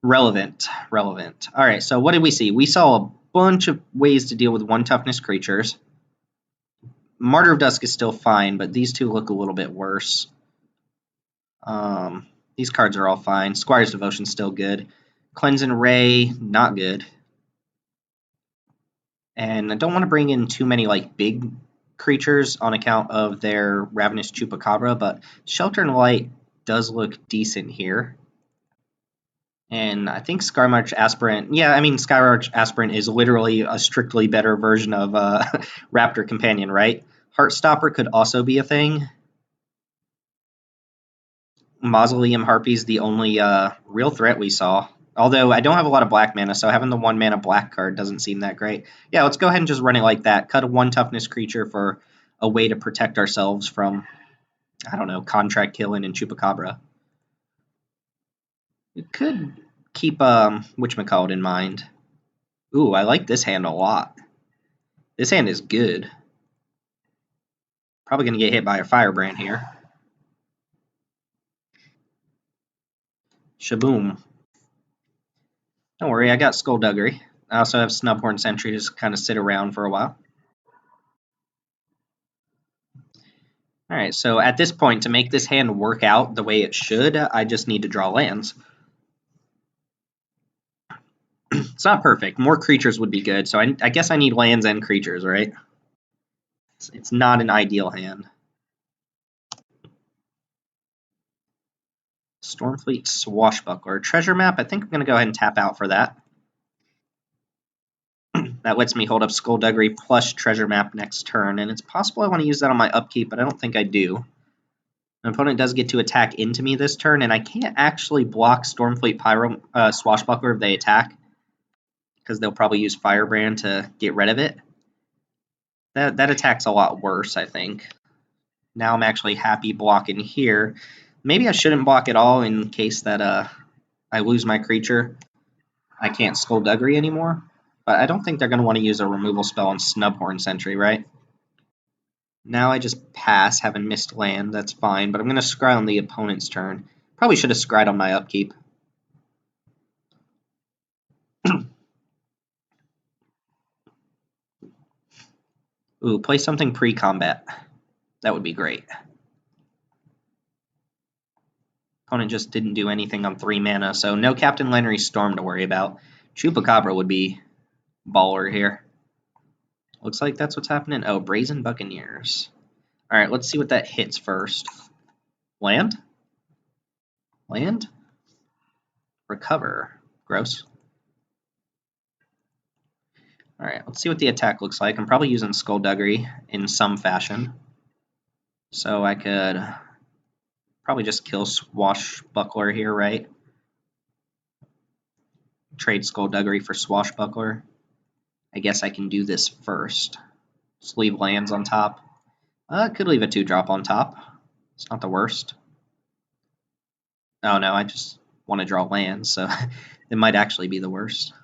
Relevant. All right, so what did we see? We saw a bunch of ways to deal with 1 toughness creatures. Martyr of Dusk is still fine, but these two look a little bit worse. These cards are all fine. Squire's Devotion's still good. Cleanse and Ray, not good. And I don't want to bring in too many like big creatures on account of their Ravenous Chupacabra, but Shelter and Light does look decent here. And I think Skymarch Aspirant, yeah, I mean, Skymarch Aspirant is literally a strictly better version of Raptor Companion, right? Heartstopper could also be a thing. Mausoleum Harpy is the only real threat we saw. Although I don't have a lot of black mana, so having the 1 mana black card doesn't seem that great. Yeah, let's go ahead and just run it like that. Cut a 1 toughness creature for a way to protect ourselves from, I don't know, Contract Killing and Chupacabra. You could keep whatchamacallit in mind. Ooh, I like this hand a lot. This hand is good. Probably going to get hit by a firebrand here. Shaboom. Don't worry, I got Skullduggery. I also have Snubhorn Sentry to just kind of sit around for a while. Alright, so at this point, to make this hand work out the way it should, I just need to draw lands. It's not perfect. More creatures would be good, so I guess I need lands and creatures, right? It's not an ideal hand. Stormfleet Swashbuckler. Treasure Map, I think I'm going to go ahead and tap out for that. That lets me hold up Skullduggery plus Treasure Map next turn, and it's possible I want to use that on my upkeep, but I don't think I do. My opponent does get to attack into me this turn, and I can't actually block Stormfleet Swashbuckler if they attack, because they'll probably use Firebrand to get rid of it. That attack's a lot worse, I think. Now I'm actually happy blocking here. Maybe I shouldn't block at all in case that I lose my creature. I can't Skullduggery anymore. But I don't think they're going to want to use a removal spell on Snubhorn Sentry, right? Now I just pass, having missed land. That's fine, but I'm going to scry on the opponent's turn. Probably should have scried on my upkeep. Ooh, play something pre-combat. That would be great. Opponent just didn't do anything on 3 mana, so no Captain Lenry Storm to worry about. Chupacabra would be baller here. Looks like that's what's happening. Oh, Brazen Buccaneers. Alright, let's see what that hits first. Land? Land? Recover. Gross. Alright, let's see what the attack looks like. I'm probably using Skullduggery in some fashion. So I could probably just kill Swashbuckler here, right? Trade Skullduggery for Swashbuckler. I guess I can do this first. Just leave lands on top. Could leave a 2-drop on top. It's not the worst. Oh no, I just want to draw lands, so it might actually be the worst.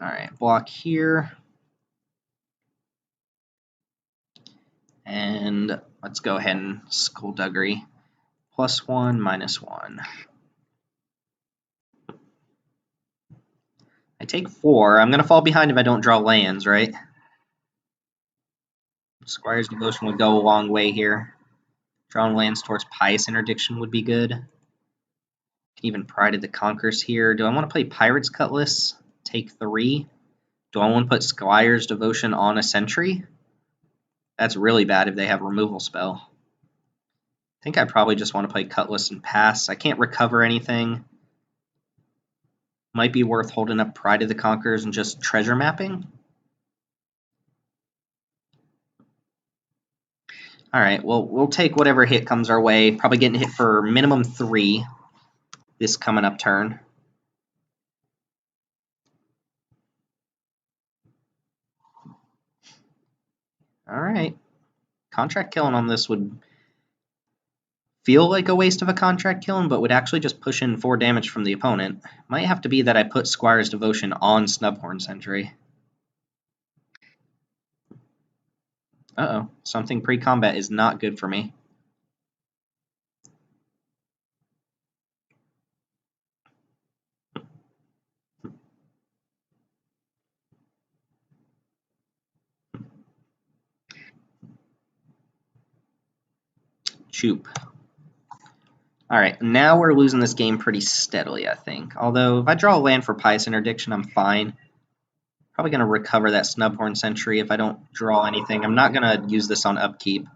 Alright, block here. And let's go ahead and Skullduggery. +1, -1. I take 4. I'm going to fall behind if I don't draw lands, right? Squire's Devotion would go a long way here. Drawing lands towards Pious Interdiction would be good. Can even Pride of the Conquerors here. Do I want to play Pirate's Cutlass? Take 3. Do I want to put Squire's Devotion on a Sentry? That's really bad if they have removal spell. I think I probably just want to play Cutlass and pass. I can't recover anything. Might be worth holding up Pride of the Conquerors and just treasure mapping. Alright, well, we'll take whatever hit comes our way. Probably getting hit for minimum 3 this coming up turn. Alright. Contract killing on this would feel like a waste of a contract killing, but would actually just push in 4 damage from the opponent. Might have to be that I put Squire's Devotion on Snubhorn Sentry. Uh-oh. Something pre-combat is not good for me. Choop. Alright, now we're losing this game pretty steadily, I think. Although, if I draw a land for Pious Interdiction, I'm fine. Probably going to recover that Snubhorn Sentry if I don't draw anything. I'm not going to use this on upkeep.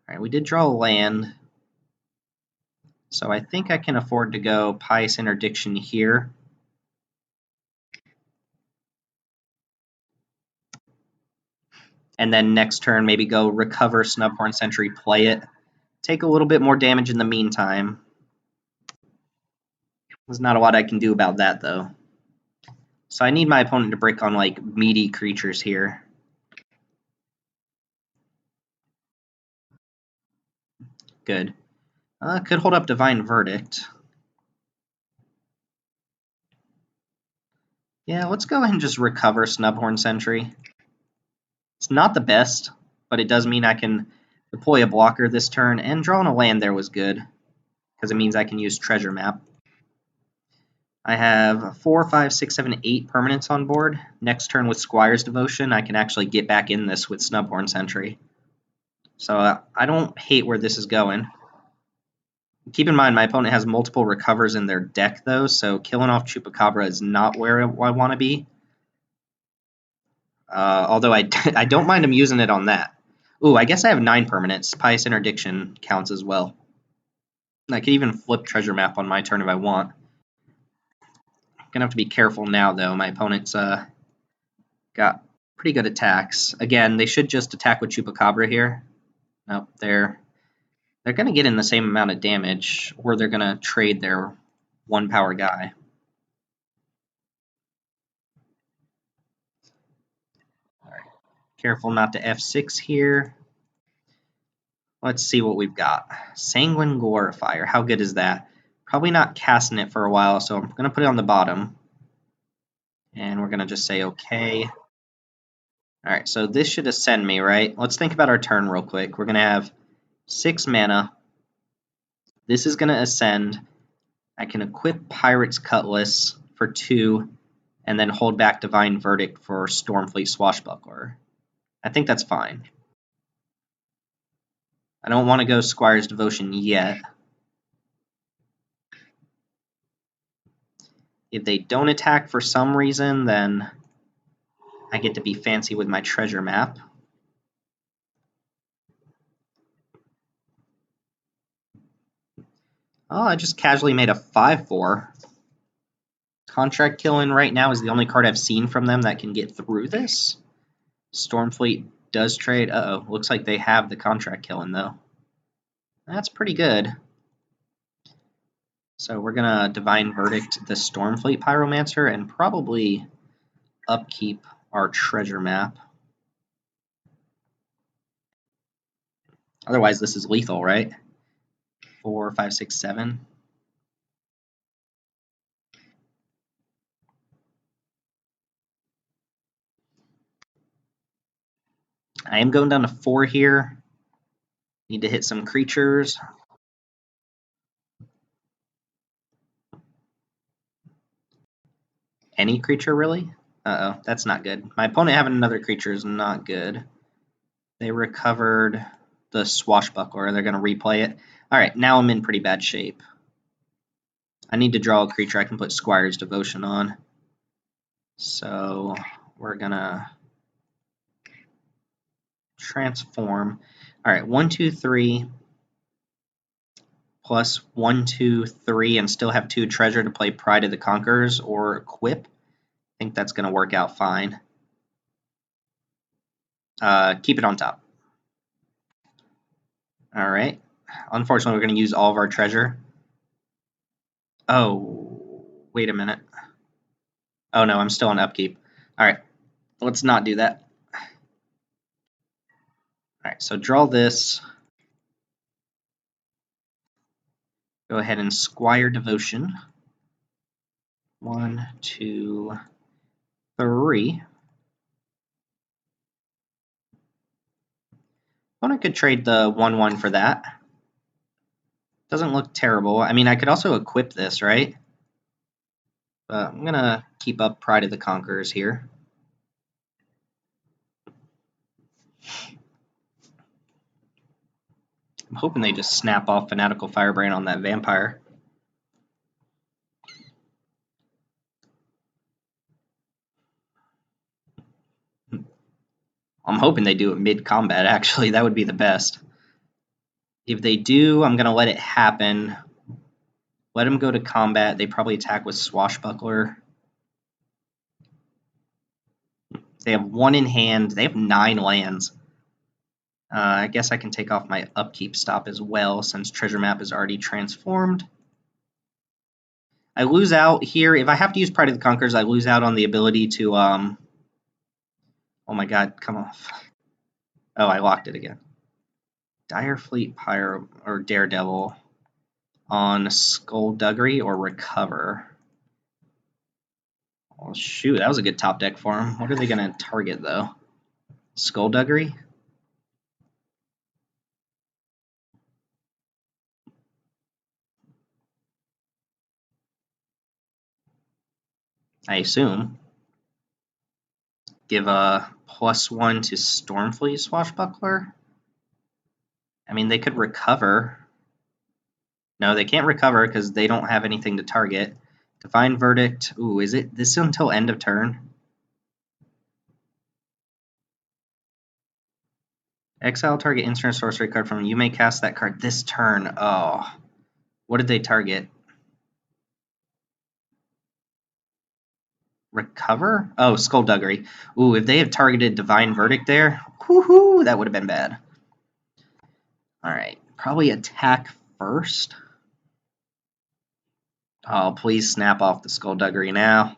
Alright, we did draw a land. So I think I can afford to go Pious Interdiction here. And then next turn, maybe go recover Snubhorn Sentry, play it. Take a little bit more damage in the meantime. There's not a lot I can do about that, though. So I need my opponent to break on, like, meaty creatures here. Good. Could hold up Divine Verdict. Yeah, let's go ahead and just recover Snubhorn Sentry. It's not the best, but it does mean I can deploy a blocker this turn, and drawing a land there was good, because it means I can use Treasure Map. I have 4, 5, 6, 7, 8 permanents on board. Next turn with Squire's Devotion, I can actually get back in this with Snubhorn Sentry. So I don't hate where this is going. Keep in mind, my opponent has multiple recovers in their deck, though, so killing off Chupacabra is not where I want to be. Although I don't mind him using it on that. Ooh, I guess I have 9 permanents. Pious Interdiction counts as well. I could even flip Treasure Map on my turn if I want. Gonna have to be careful now, though. My opponent's got pretty good attacks. Again, they should just attack with Chupacabra here. Nope, they're gonna get in the same amount of damage, or they're gonna trade their 1-power guy. All right, careful not to F6 here. Let's see what we've got. Sanguine Glorifier. How good is that? Probably not casting it for a while, so I'm gonna put it on the bottom. And we're gonna just say okay. Alright, so this should ascend me, right? Let's think about our turn real quick. We're gonna have 6 mana. This is gonna ascend. I can equip Pirate's Cutlass for 2, and then hold back Divine Verdict for Stormfleet Swashbuckler. I think that's fine. I don't want to go Squire's Devotion yet. If they don't attack for some reason, then I get to be fancy with my Treasure Map. Oh, I just casually made a 5/4. Contract Killing right now is the only card I've seen from them that can get through this. Stormfleet does trade. Uh-oh, looks like they have the Contract Killing, though. That's pretty good. So we're going to Divine Verdict the Stormfleet Pyromancer and probably upkeep our Treasure Map. Otherwise, this is lethal, right? 4, 5, 6, 7. I am going down to 4 here. Need to hit some creatures. Any creature, really? Uh-oh, that's not good. My opponent having another creature is not good. They recovered the Swashbuckler. They're going to replay it. All right, now I'm in pretty bad shape. I need to draw a creature I can put Squire's Devotion on. So we're going to transform. All right, 1, 2, 3, plus 1, 2, 3, and still have 2 treasure to play Pride of the Conquerors or equip. I think that's going to work out fine. Keep it on top. All right. Unfortunately, we're going to use all of our treasure. Oh, wait a minute. Oh, no, I'm still on upkeep. All right, let's not do that. All right, so draw this. Go ahead and Squire Devotion. 1, 2, 3. Opponent could trade the 1/1 for that. Doesn't look terrible. I mean, I could also equip this, right? But I'm gonna keep up Pride of the Conquerors here. I'm hoping they just snap off Fanatical Firebrand on that vampire. I'm hoping they do it mid-combat, actually. That would be the best. If they do, I'm going to let it happen. Let them go to combat. They probably attack with Swashbuckler. They have 1 in hand. They have 9 lands. I guess I can take off my upkeep stop as well, since Treasure Map is already transformed. I lose out here. If I have to use Pride of the Conquerors, I lose out on the ability to... oh my god, come off. Oh, I locked it again. Direfleet Pyro or Daredevil on Skullduggery or Recover. Oh, shoot, that was a good top deck for him. What are they going to target, though? Skullduggery? I assume. Give a +1 to Stormfleet Swashbuckler? I mean, they could recover. No, they can't recover because they don't have anything to target. Divine Verdict. Ooh, is it this until end of turn? Exile target instant sorcery card from you may cast that card this turn. Oh. What did they target? Recover? Oh, Skullduggery. Ooh, if they had targeted Divine Verdict there, whoo-hoo, that would have been bad. Alright, probably attack first. Oh, please snap off the Skullduggery now.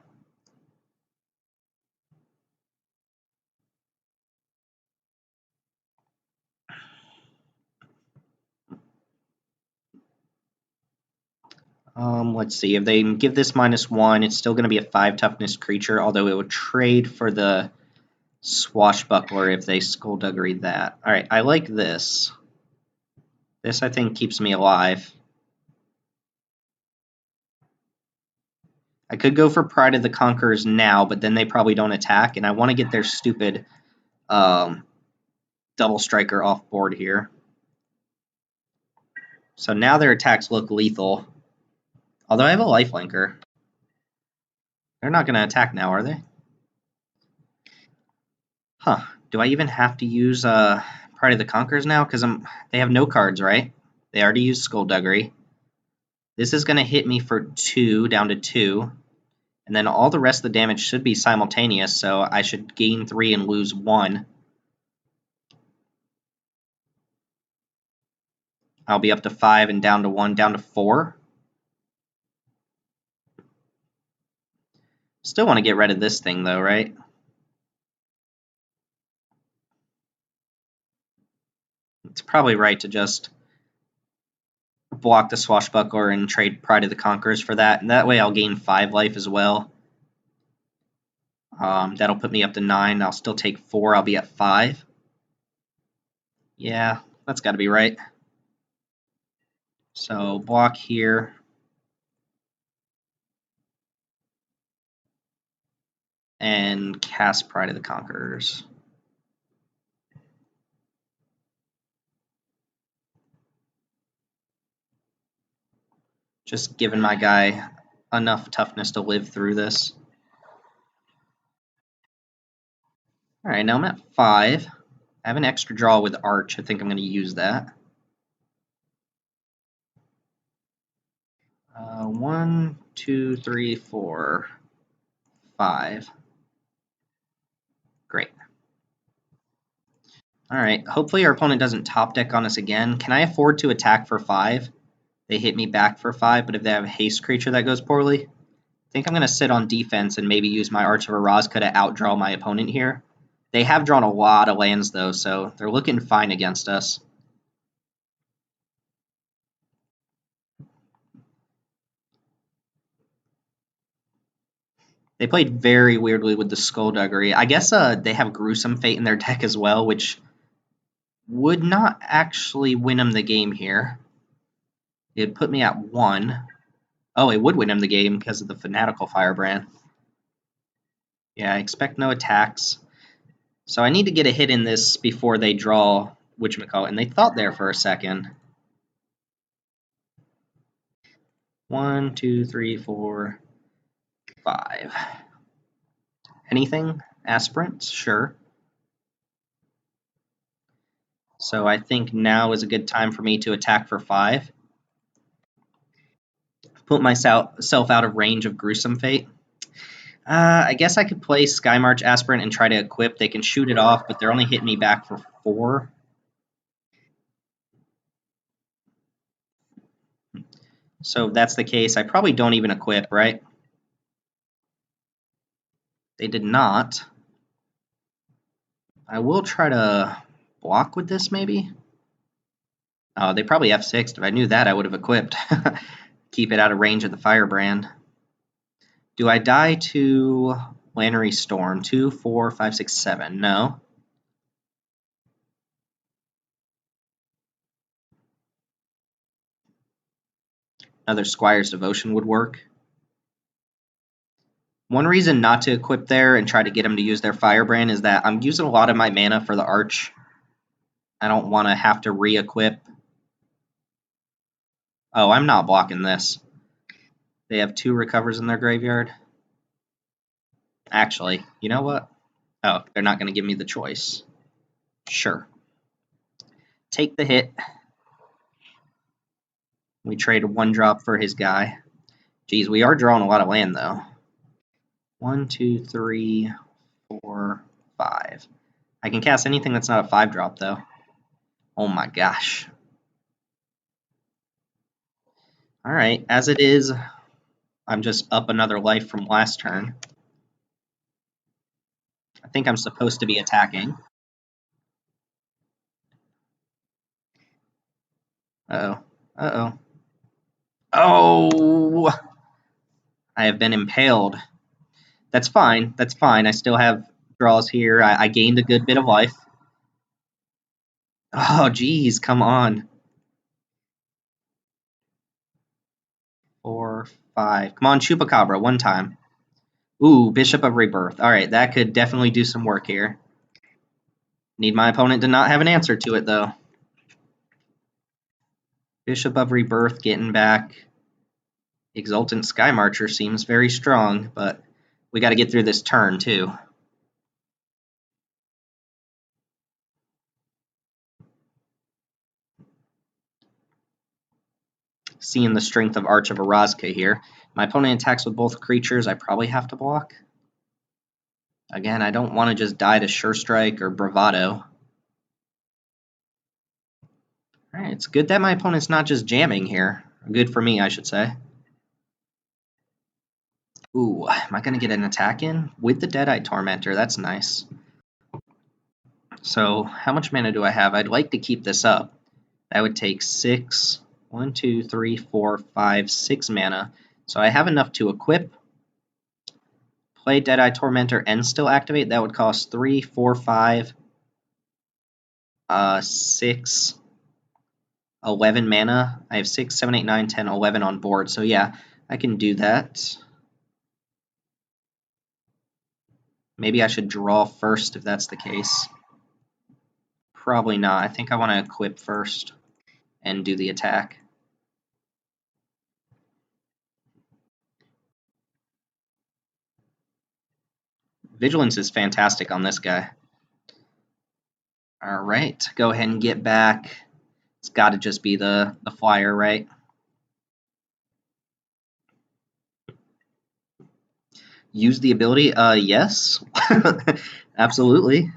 Let's see. If they give this -1, it's still going to be a 5 toughness creature, although it would trade for the Swashbuckler if they Skullduggery that. Alright, I like this. This, I think, keeps me alive. I could go for Pride of the Conquerors now, but then they probably don't attack, and I want to get their stupid double striker off board here. So now their attacks look lethal. Although I have a lifelinker. They're not going to attack now, are they? Huh. Do I even have to use Pride of the Conquerors now? Because they have no cards, right? They already used Skullduggery. This is going to hit me for 2, down to 2. And then all the rest of the damage should be simultaneous, so I should gain 3 and lose 1. I'll be up to 5 and down to 1, down to 4. Still want to get rid of this thing, though, right? It's probably right to just block the Swashbuckler and trade Pride of the Conquerors for that. And that way I'll gain 5 life as well. That'll put me up to 9. I'll still take 4. I'll be at 5. Yeah, that's got to be right. So block here. And cast Pride of the Conquerors. Just giving my guy enough toughness to live through this. Alright, now I'm at 5. I have an extra draw with Arch. I think I'm going to use that. 1, 2, 3, 4, 5. Great. Alright, hopefully our opponent doesn't top deck on us again. Can I afford to attack for 5? They hit me back for 5, but if they have a haste creature that goes poorly, I think I'm going to sit on defense and maybe use my Arch of Orazca to outdraw my opponent here. They have drawn a lot of lands, though, so they're looking fine against us. They played very weirdly with the Skullduggery. I guess they have Gruesome Fate in their deck as well, which would not actually win them the game here. It'd put me at 1. Oh, it would win him the game because of the Fanatical Firebrand. Yeah, I expect no attacks. So I need to get a hit in this before they draw whatchamacallit, and they thought there for a second. 1, 2, 3, 4, 5. Anything? Aspirants? Sure. So I think now is a good time for me to attack for 5. Put myself out of range of Gruesome Fate. I guess I could play Skymarch Aspirant and try to equip. They can shoot it off, but they're only hitting me back for 4. So if that's the case, I probably don't even equip, right? They did not. I will try to block with this, maybe? Oh, they probably F6'd. If I knew that, I would have equipped. Keep it out of range of the Firebrand. Do I die to Lannery Storm? 2, 4, 5, 6, 7. No. Another Squire's Devotion would work. One reason not to equip there and try to get them to use their Firebrand is that I'm using a lot of my mana for the Arch. I don't want to have to re-equip. Oh, I'm not blocking this. They have 2 recovers in their graveyard. Actually, you know what? Oh, they're not going to give me the choice. Sure. Take the hit. We trade a 1-drop for his guy. Geez, we are drawing a lot of land, though. 1, 2, 3, 4, 5. I can cast anything that's not a 5-drop, though. Oh my gosh. Alright, as it is, I'm just up another life from last turn. I think I'm supposed to be attacking. Uh-oh. Uh-oh. Oh! I have been impaled. That's fine. That's fine. I still have draws here. I gained a good bit of life. Oh, geez. Come on. 4, 5. Come on, Chupacabra. 1 time. Ooh, Bishop of Rebirth. All right, that could definitely do some work here. Need my opponent to not have an answer to it, though. Bishop of Rebirth getting back. Exultant Sky Marcher seems very strong, but we got to get through this turn, too. Seeing the strength of Arch of Orazca here. My opponent attacks with both creatures. I probably have to block. Again, I don't want to just die to Sure Strike or Bravado. Alright, it's good that my opponent's not just jamming here. Good for me, I should say. Ooh, am I going to get an attack in? With the Deadeye Tormentor, that's nice. So, how much mana do I have? I'd like to keep this up. That would take 6, 1, 2, 3, 4, 5, 6 mana. So I have enough to equip, play Deadeye Tormentor, and still activate. That would cost 3, 4, 5, 6, 11 mana. I have 6, 7, 8, 9, 10, 11 on board. So yeah, I can do that. Maybe I should draw first if that's the case. Probably not. I think I want to equip first and do the attack. Vigilance is fantastic on this guy. All right, go ahead and get back. It's got to just be the flyer, right? Use the ability? Yes. Absolutely.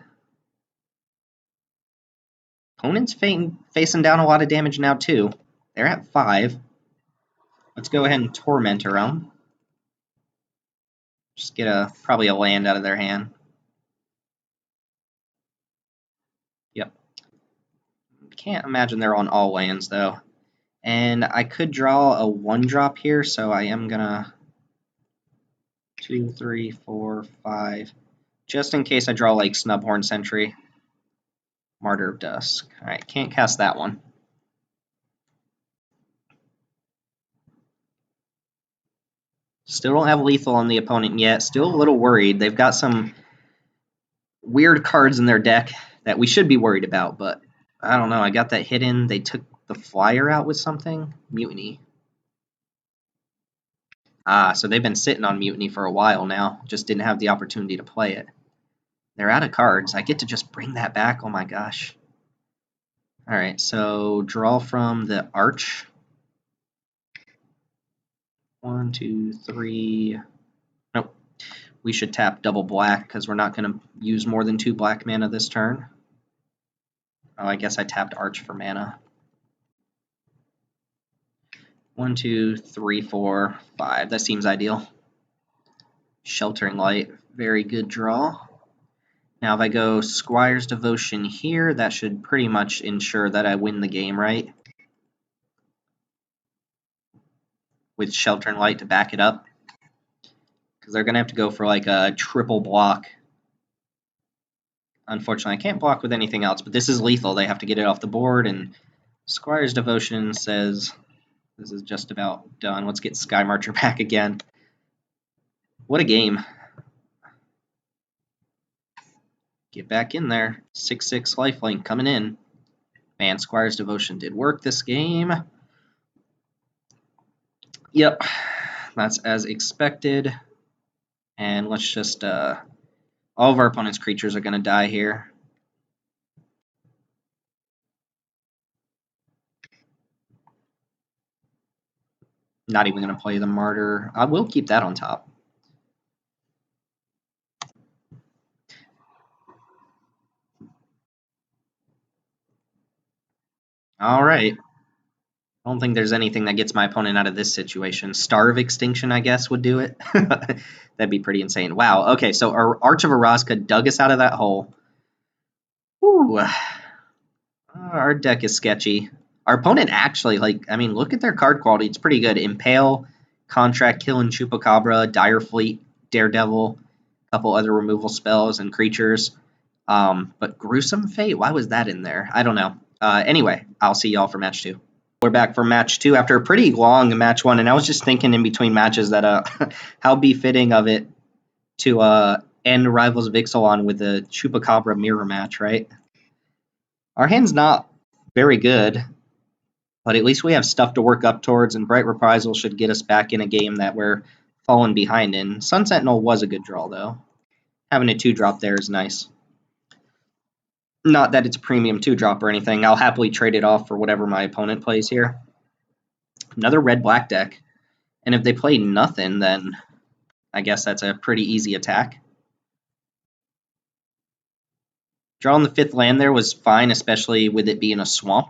Opponent's facing down a lot of damage now, too. They're at 5. Let's go ahead and Tormentor them. Just get probably a land out of their hand. Yep. Can't imagine they're on all lands, though. And I could draw a 1-drop here, so I am gonna 2, 3, 4, 5. Just in case I draw like Snubhorn Sentry. Martyr of Dusk. Alright, can't cast that one. Still don't have lethal on the opponent yet. Still a little worried. They've got some weird cards in their deck that we should be worried about, but I don't know. I got that hidden. They took the flyer out with something. Mutiny. Ah, so they've been sitting on Mutiny for a while now. Just didn't have the opportunity to play it. They're out of cards. I get to just bring that back. Oh my gosh. Alright, so draw from the Arch. 1, 2, 3. Nope. We should tap double black because we're not going to use more than 2 black mana this turn. Oh, I guess I tapped Arch for mana. 1, 2, 3, 4, 5. That seems ideal. Sheltering Light. Very good draw. Now if I go Squire's Devotion here, that should pretty much ensure that I win the game, right? With Sheltering Light to back it up. because they're going to have to go for like a triple block. Unfortunately, I can't block with anything else, but this is lethal. They have to get it off the board, and Squire's Devotion says this is just about done. Let's get Sky Marcher back again. What a game. Get back in there. 6/6 lifelink coming in. Man, Squire's Devotion did work this game. Yep, that's as expected. And let's just, all of our opponent's creatures are going to die here. Not even going to play the Martyr. I will keep that on top. All right. I don't think there's anything that gets my opponent out of this situation. Starve Extinction, I guess, would do it. That'd be pretty insane. Wow. Okay, so our Arch of Araska dug us out of that hole. Ooh. Our deck is sketchy. Our opponent actually, look at their card quality. It's pretty good. Impale, Contract, Kill, and Chupacabra, Dire Fleet, Daredevil, a couple other removal spells and creatures. But Gruesome Fate, why was that in there? I don't know. Anyway, I'll see y'all for match 2. We're back for match 2 after a pretty long match 1, and I was just thinking in between matches that how befitting of it to end Rivals of Ixalan with a Chupacabra mirror match, right? Our hand's not very good, but at least we have stuff to work up towards, and Bright Reprisal should get us back in a game that we're falling behind in. Sun Sentinel was a good draw, though. Having a 2-drop there is nice. Not that it's a premium 2-drop or anything. I'll happily trade it off for whatever my opponent plays here. Another red-black deck. And if they play nothing, then I guess that's a pretty easy attack. Drawing the 5th land there was fine, especially with it being a swamp.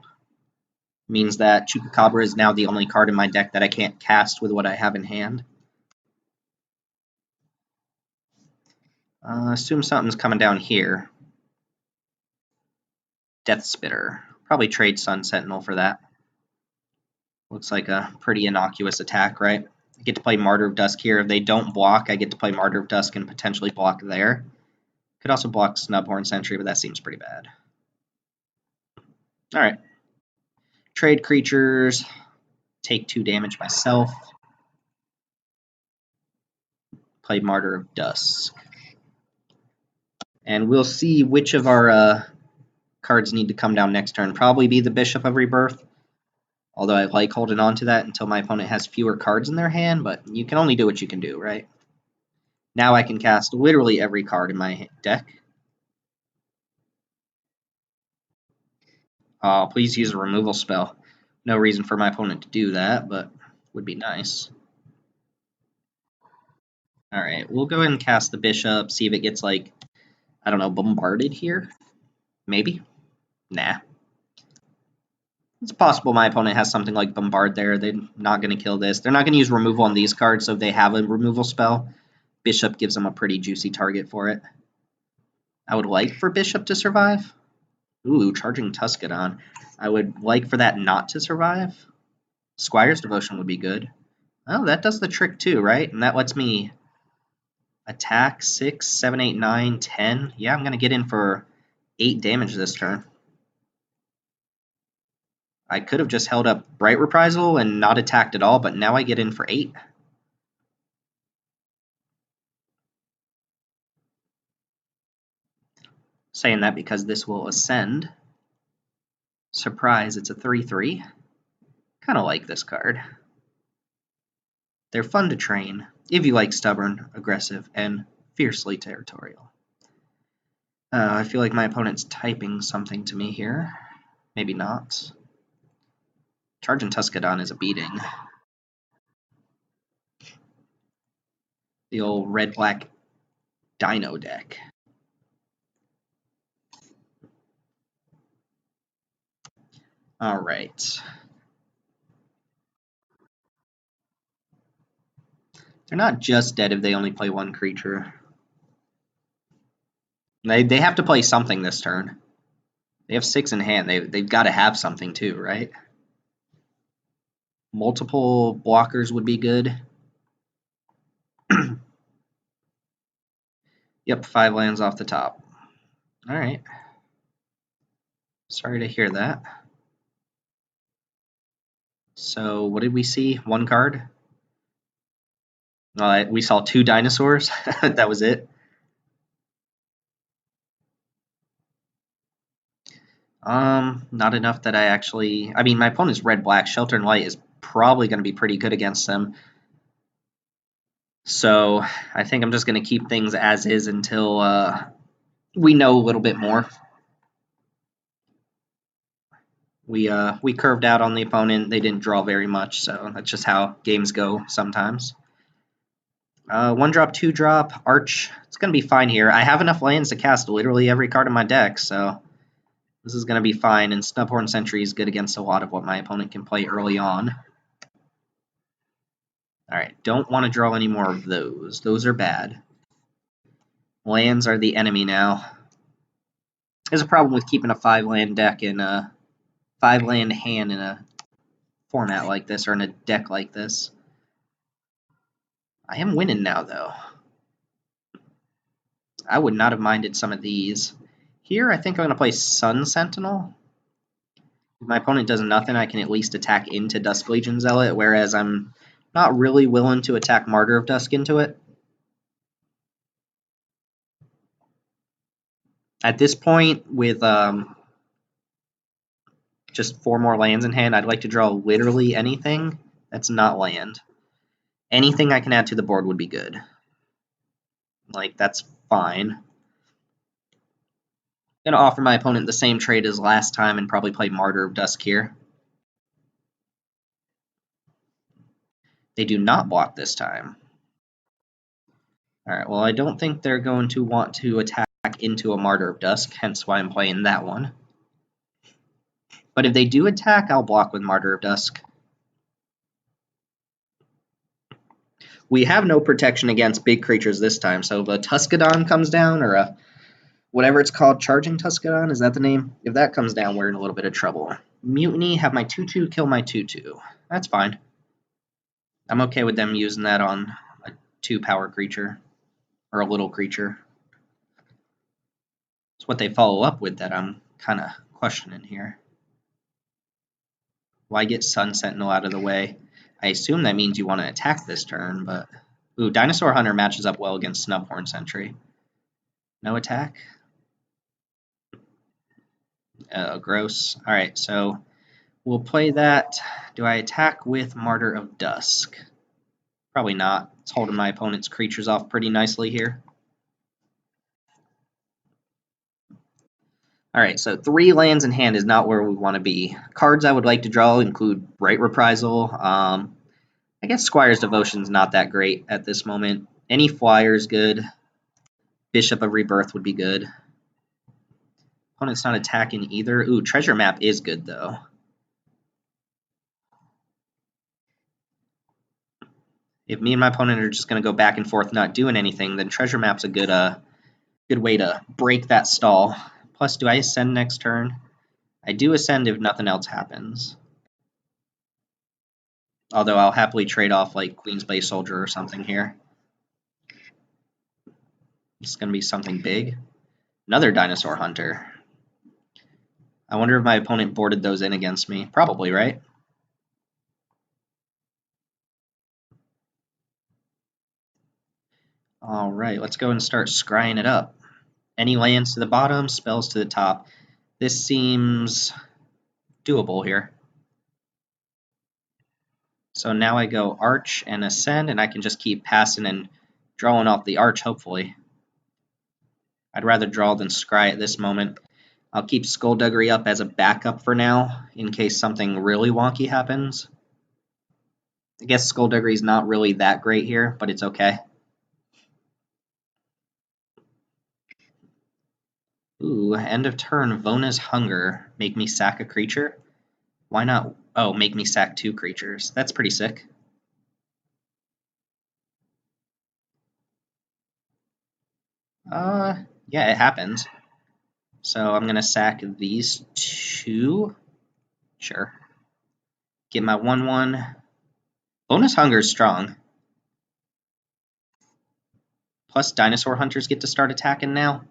Means that Chupacabra is now the only card in my deck that I can't cast with what I have in hand. Assume something's coming down here. Death Spitter. Probably trade Sun Sentinel for that. Looks like a pretty innocuous attack, right? I get to play Martyr of Dusk here. If they don't block, I get to play Martyr of Dusk and potentially block there. Could also block Snubhorn Sentry, but that seems pretty bad. Alright. Trade creatures. Take 2 damage myself. Play Martyr of Dusk. And we'll see which of our cards need to come down next turn. Probably be the Bishop of Rebirth. Although I like holding on to that until my opponent has fewer cards in their hand, but you can only do what you can do, right? Now I can cast literally every card in my deck. Please use a removal spell. No reason for my opponent to do that, but would be nice. Alright, we'll go ahead and cast the Bishop, see if it gets, like, I don't know, bombarded here? Maybe? Nah. It's possible my opponent has something like Bombard there. They're not going to kill this. They're not going to use removal on these cards, so if they have a removal spell, Bishop gives them a pretty juicy target for it. I would like for Bishop to survive. Ooh, Charging Tuscadon. I would like for that not to survive. Squire's Devotion would be good. Oh, that does the trick too, right? And that lets me attack 6, 7, 8, 9, 10. Yeah, I'm going to get in for 8 damage this turn. I could have just held up Bright Reprisal and not attacked at all, but now I get in for 8. Saying that because this will ascend. Surprise, it's a 3/3. Kind of like this card. They're fun to train, if you like stubborn, aggressive, and fiercely territorial. I feel like my opponent's typing something to me here. Maybe not. Charging Tuscadon is a beating. The old red-black Dino deck. Alright. They're not just dead if they only play one creature. They have to play something this turn. They have 6 in hand. They've got to have something too, right? Multiple blockers would be good. Yep, 5 lands off the top. Alright. Sorry to hear that. So, what did we see? 1 card? We saw 2 dinosaurs. That was it. Not enough that I actually... I mean, my opponent's red-black. Shelter and Light is probably going to be pretty good against them. So, I think I'm just going to keep things as is until we know a little bit more. We curved out on the opponent. They didn't draw very much, so that's just how games go sometimes. 1 drop, 2 drop, Arch. It's going to be fine here. I have enough lands to cast literally every card in my deck, so this is going to be fine. And Snubhorn Sentry is good against a lot of what my opponent can play early on. Alright, don't want to draw any more of those. Those are bad. Lands are the enemy now. There's a problem with keeping a 5-land deck in a 5-land hand in a format like this, or in a deck like this. I am winning now, though. I would not have minded some of these. Here, I think I'm going to play Sun Sentinel. If my opponent does nothing, I can at least attack into Dusk Legion Zealot, whereas I'm not really willing to attack Martyr of Dusk into it. At this point, with just 4 more lands in hand, I'd like to draw literally anything that's not land. Anything I can add to the board would be good. Like, that's fine. I'm going to offer my opponent the same trade as last time and probably play Martyr of Dusk here. They do not block this time. Alright, well, I don't think they're going to want to attack into a Martyr of Dusk, hence why I'm playing that one. But if they do attack, I'll block with Martyr of Dusk. We have no protection against big creatures this time, so if a Tuscadon comes down, or a whatever it's called, Charging Tuscadon, is that the name? If that comes down, we're in a little bit of trouble. Mutiny, have my 2/2 kill my 2/2. That's fine. I'm okay with them using that on a 2-power creature, or a little creature. It's what they follow up with that I'm kind of questioning here. Why get Sun Sentinel out of the way? I assume that means you want to attack this turn, but... Ooh, Dinosaur Hunter matches up well against Snubhorn Sentry. No attack? Gross. Alright, so we'll play that. Do I attack with Martyr of Dusk? Probably not. It's holding my opponent's creatures off pretty nicely here. Alright, so 3 lands in hand is not where we want to be. Cards I would like to draw include Bright Reprisal. I guess Squire's Devotion's not that great at this moment. Any Flyer's good. Bishop of Rebirth would be good. Opponent's not attacking either. Ooh, Treasure Map is good, though. If me and my opponent are just going to go back and forth not doing anything, then Treasure Map's a good way to break that stall. Plus, do I ascend next turn? I do ascend if nothing else happens. Although I'll happily trade off like Queensblade Soldier or something here. It's going to be something big. Another Dinosaur Hunter. I wonder if my opponent boarded those in against me. Probably, right? Alright, let's go and start scrying it up. Any lands to the bottom, spells to the top. This seems doable here. So now I go Arch and Ascend, and I can just keep passing and drawing off the Arch, hopefully. I'd rather draw than scry at this moment. I'll keep Skullduggery up as a backup for now, in case something really wonky happens. I guess Skullduggery is not really that great here, but it's okay. Ooh, end of turn, Vona's Hunger. Make me sack a creature? Why not? Oh, make me sack 2 creatures. That's pretty sick. Yeah, it happens. So I'm going to sack these 2. Sure. Get my 1/1. Bonus Hunger is strong. Plus, dinosaur hunters get to start attacking now.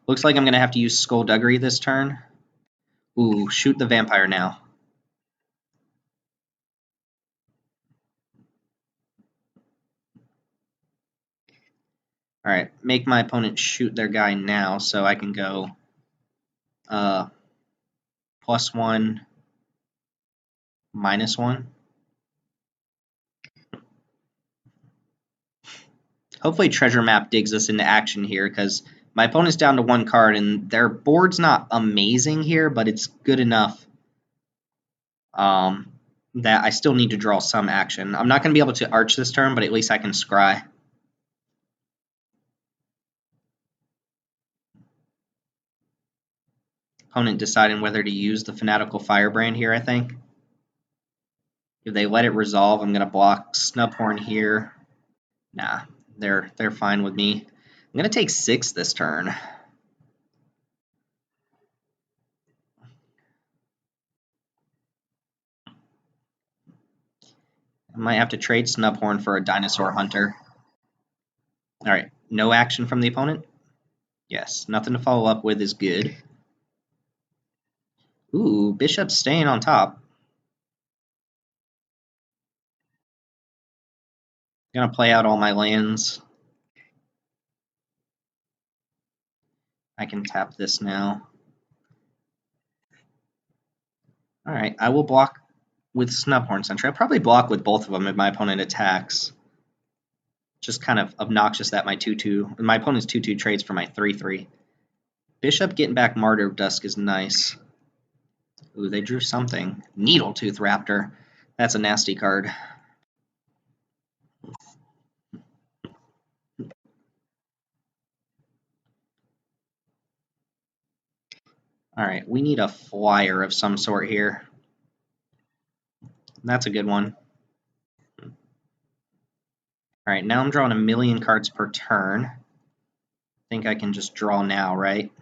Looks like I'm going to have to use Skullduggery this turn. Ooh, shoot the vampire now. Alright, make my opponent shoot their guy now so I can go +1, -1. Hopefully Treasure Map digs us into action here, because my opponent's down to 1 card, and their board's not amazing here, but it's good enough that I still need to draw some action. I'm not going to be able to arch this turn, but at least I can scry. Opponent deciding whether to use the Fanatical Firebrand here, I think. If they let it resolve, I'm going to block Snubhorn here. Nah, they're fine with me. I'm going to take 6 this turn. I might have to trade Snubhorn for a Dinosaur Hunter. Alright, no action from the opponent? Yes, nothing to follow up with is good. Ooh, Bishop's staying on top. I'm going to play out all my lands. I can tap this now. Alright, I will block with Snubhorn Sentry. I'll probably block with both of them if my opponent attacks. Just kind of obnoxious that my opponent's 2/2 trades for my 3/3. Bishop getting back Martyr of Dusk is nice. Ooh, they drew something. Needletooth Raptor. That's a nasty card. Alright, we need a flyer of some sort here. That's a good one. Alright, now I'm drawing 1,000,000 cards per turn. I think I can just draw now, right?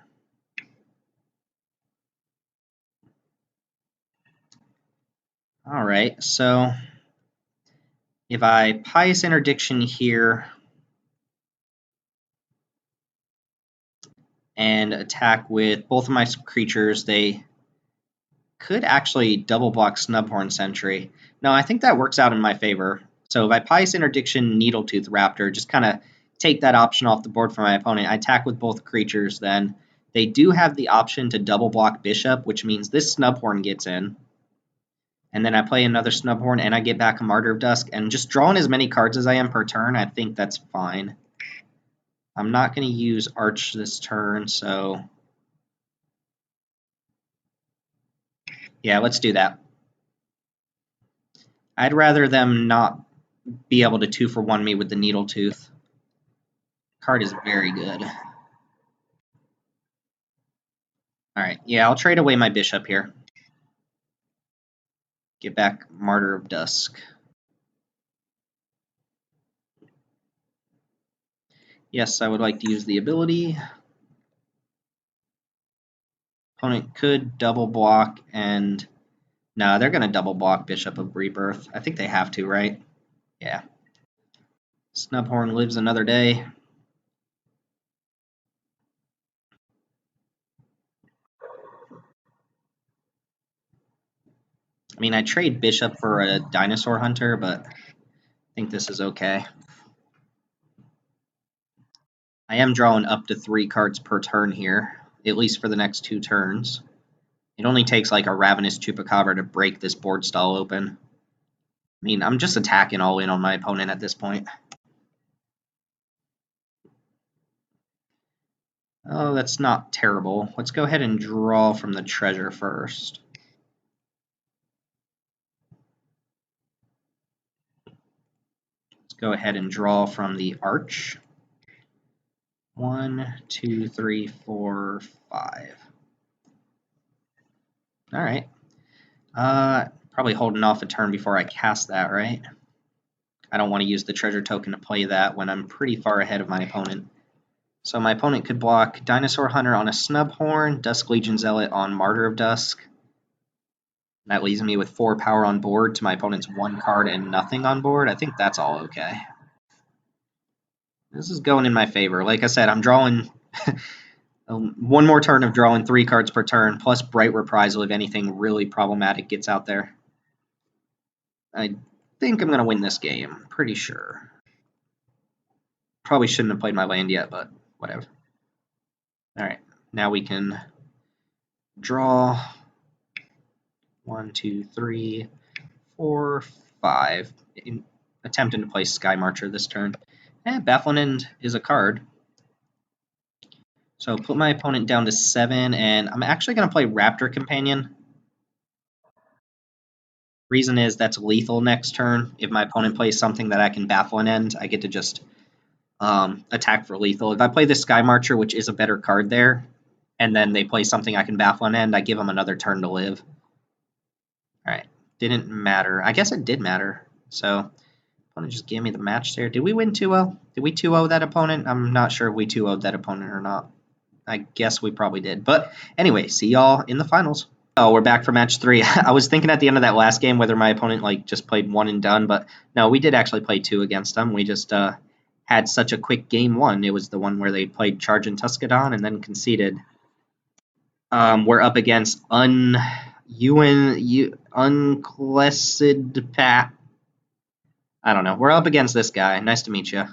Alright, so if I Pious Interdiction here and attack with both of my creatures, they could actually double block Snubhorn Sentry. No, I think that works out in my favor. So if I Pious Interdiction, Needletooth Raptor, just kind of take that option off the board for my opponent. I attack with both creatures then. They do have the option to double block Bishop, which means this Snubhorn gets in. And then I play another Snubhorn and I get back a Martyr of Dusk. And just drawing as many cards as I am per turn, I think that's fine. I'm not going to use Arch this turn, so yeah, let's do that. I'd rather them not be able to 2-for-1 me with the Needletooth. Card is very good. Alright, yeah, I'll trade away my Bishop here. Get back Martyr of Dusk. Yes, I would like to use the ability. Opponent could double block and... No, they're going to double block Bishop of Rebirth. I think they have to, right? Yeah. Snubhorn lives another day. I mean, I trade Bishop for a Dinosaur Hunter, but I think this is okay. I am drawing up to 3 cards per turn here, at least for the next 2 turns. It only takes like a Ravenous Chupacabra to break this board stall open. I mean, I'm just attacking all in on my opponent at this point. Oh, that's not terrible. Let's go ahead and draw from the treasure first. Let's go ahead and draw from the arch. 1, 2, 3, 4, 5. All right. Probably holding off a turn before I cast that, right? I don't want to use the treasure token to play that when I'm pretty far ahead of my opponent. So my opponent could block Dinosaur Hunter on a Snubhorn, Dusk Legion Zealot on Martyr of Dusk. That leaves me with 4 power on board to my opponent's 1 card and nothing on board. I think that's all okay. This is going in my favor. Like I said, I'm drawing one more turn of drawing 3 cards per turn, plus Bright Reprisal if anything really problematic gets out there. I think I'm going to win this game. Pretty sure. Probably shouldn't have played my land yet, but whatever. Alright, now we can draw 1, 2, 3, 4, 5. Attempting to play Sky Marcher this turn. Baffling End is a card. So put my opponent down to 7, and I'm actually going to play Raptor Companion. Reason is that's lethal next turn. If my opponent plays something that I can Baffle and End, I get to just attack for lethal. If I play the Sky Marcher, which is a better card there, and then they play something I can Baffle and End, I give them another turn to live. Alright, didn't matter. I guess it did matter. So, opponent just gave me the match there. Did we win 2-0? Did we 2-0 that opponent? I'm not sure if we 2-0'd that opponent or not. I guess we probably did. But anyway, see y'all in the finals. Oh, we're back for match 3. I was thinking at the end of that last game whether my opponent just played 1 and done, but no, we did actually play 2 against them. We just had such a quick game 1. It was the one where they played Charge and Tuscadon and then conceded. We're up against Unclessid Pat. I don't know. We're up against this guy. Nice to meet you.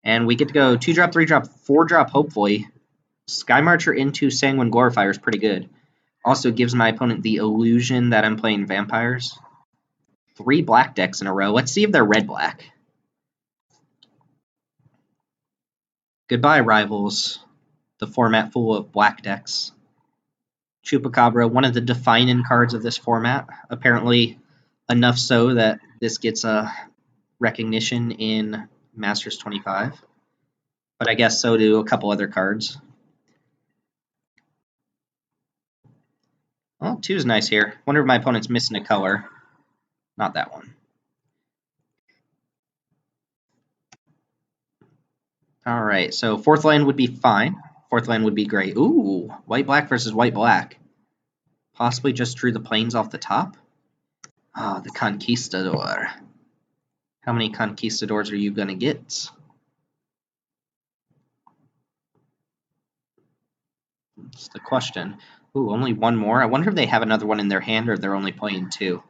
And we get to go 2-drop, 3-drop, 4-drop, hopefully. Sky Marcher into Sanguine Glorifier is pretty good. Also gives my opponent the illusion that I'm playing vampires. 3 black decks in a row. Let's see if they're red-black. Goodbye, Rivals. The format full of black decks. Chupacabra, one of the defining cards of this format. Apparently enough so that this gets a recognition in Masters 25. But I guess so do a couple other cards. Well, 2 is nice here. Wonder if my opponent's missing a color. Not that one. Alright, so 4th land would be fine. 4th land would be great. Ooh, white-black versus white-black. Possibly just drew the plains off the top. Ah, the Conquistador. How many Conquistadors are you going to get? That's the question. Ooh, only 1 more? I wonder if they have another one in their hand or they're only playing 2.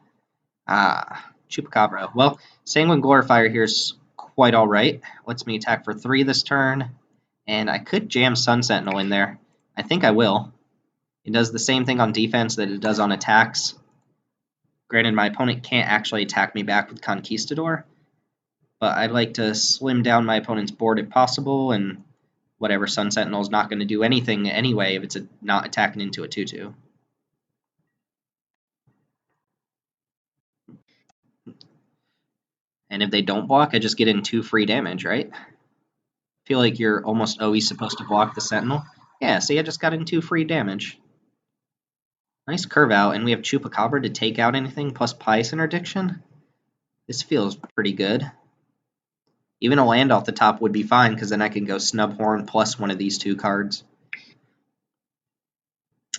Ah, Chupacabra. Well, Sanguine Glorifier here is quite alright. Lets me attack for 3 this turn. And I could jam Sun Sentinel in there. I think I will. It does the same thing on defense that it does on attacks. Granted, my opponent can't actually attack me back with Conquistador. But I'd like to slim down my opponent's board if possible, and whatever, Sun Sentinel is not going to do anything anyway if it's not attacking into a 2-2. And if they don't block, I just get in 2 free damage, right? I feel like you're almost always supposed to block the Sentinel. Yeah, see, I just got in 2 free damage. Nice curve out, and we have Chupacabra to take out anything, plus Pious Interdiction. This feels pretty good. Even a land off the top would be fine, because then I can go Snubhorn plus one of these 2 cards.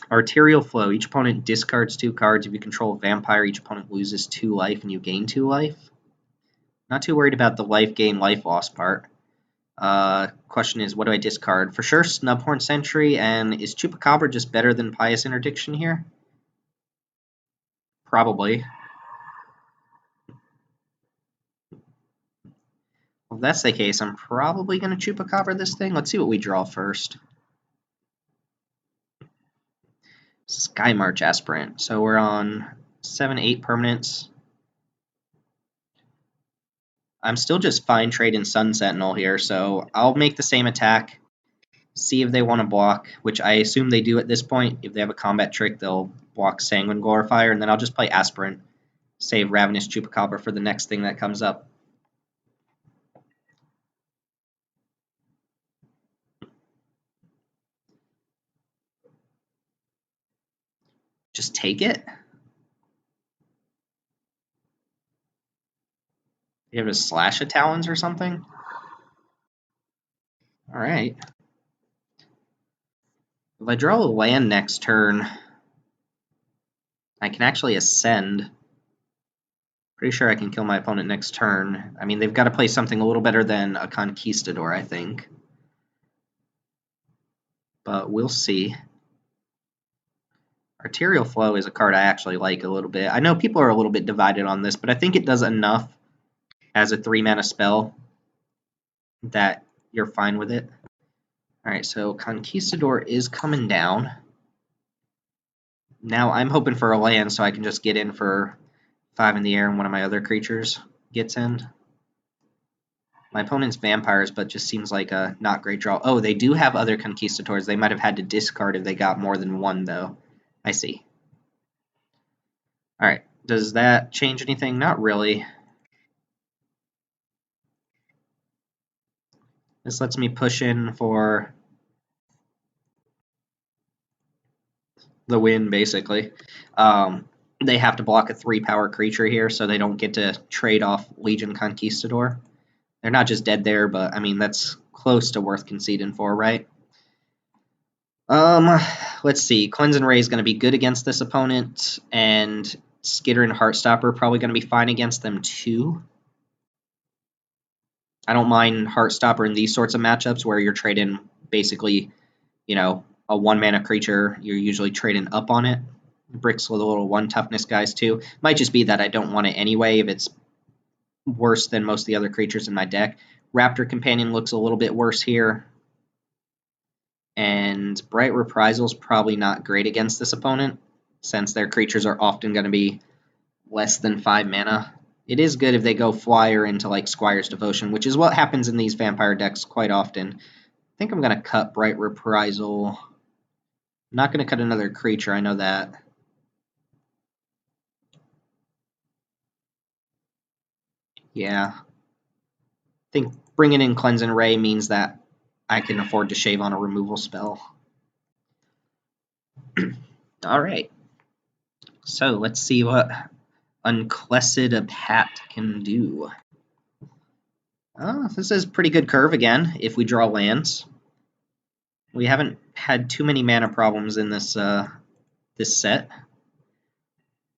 Arterial Flow. Each opponent discards 2 cards. If you control a vampire, each opponent loses 2 life, and you gain 2 life. Not too worried about the life gain, life loss part. Question is, what do I discard? For sure, Snubhorn Sentry, and is Chupacabra just better than Pious Interdiction here? Probably. Well, if that's the case, I'm probably going to Chupacabra this thing. Let's see what we draw first. Sky March Aspirant. So we're on 7-8 permanents. I'm still just fine trading Sun Sentinel here, so I'll make the same attack, see if they want to block, which I assume they do at this point. If they have a combat trick, they'll block Sanguine Glorifier, and then I'll just play Aspirant, save Ravenous Chupacabra for the next thing that comes up. Just take it? You have to slash a Talons or something? Alright. If I draw a land next turn, I can actually ascend. Pretty sure I can kill my opponent next turn. I mean, they've got to play something a little better than a Conquistador, I think. But we'll see. Arterial Flow is a card I actually like a little bit. I know people are a little bit divided on this, but I think it does enough as a 3-mana spell that you're fine with it. Alright, so Conquistador is coming down. Now I'm hoping for a land so I can just get in for 5 in the air and one of my other creatures gets in. My opponent's vampires, but just seems like a not great draw. Oh, they do have other Conquistadors. They might have had to discard if they got more than one, though. I see. Alright, does that change anything? Not really. This lets me push in for the win, basically. They have to block a 3-power creature here, so they don't get to trade off Legion Conquistador. They're not just dead there, but, I mean, that's close to worth conceding for, right? Let's see. Cleanse and Ray is going to be good against this opponent, and Skitter and Heartstopper are probably going to be fine against them, too. I don't mind Heartstopper in these sorts of matchups where you're trading basically, you know, a 1-mana creature. You're usually trading up on it. Bricks with a little 1 toughness guys, too. Might just be that I don't want it anyway if it's worse than most of the other creatures in my deck. Raptor Companion looks a little bit worse here. And Bright Reprisal is probably not great against this opponent, since their creatures are often going to be less than 5 mana. It is good if they go flyer into like Squire's Devotion, which is what happens in these vampire decks quite often. I think I'm going to cut Bright Reprisal. I'm not going to cut another creature, I know that. Yeah. I think bringing in Cleanse and Ray means that I can afford to shave on a removal spell. Alright. So let's see what Unclessed Apat can do. This is pretty good curve again, if we draw lands. We haven't had too many mana problems in this this set.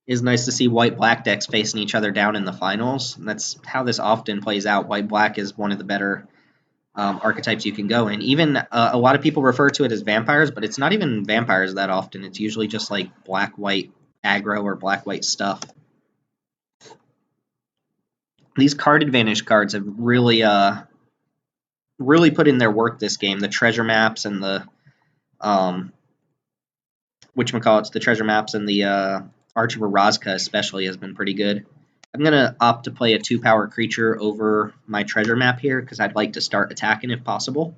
It is nice to see white-black decks facing each other down in the finals. And that's how this often plays out. White-black is one of the better archetypes you can go in. Even a lot of people refer to it as vampires, but it's not even vampires that often. It's usually just like black-white aggro or black-white stuff. These card advantage cards have really really put in their work this game. The treasure maps and the the treasure maps and the Arch of Orazca especially has been pretty good. I'm going to opt to play a 2-power creature over my treasure map here because I'd like to start attacking if possible.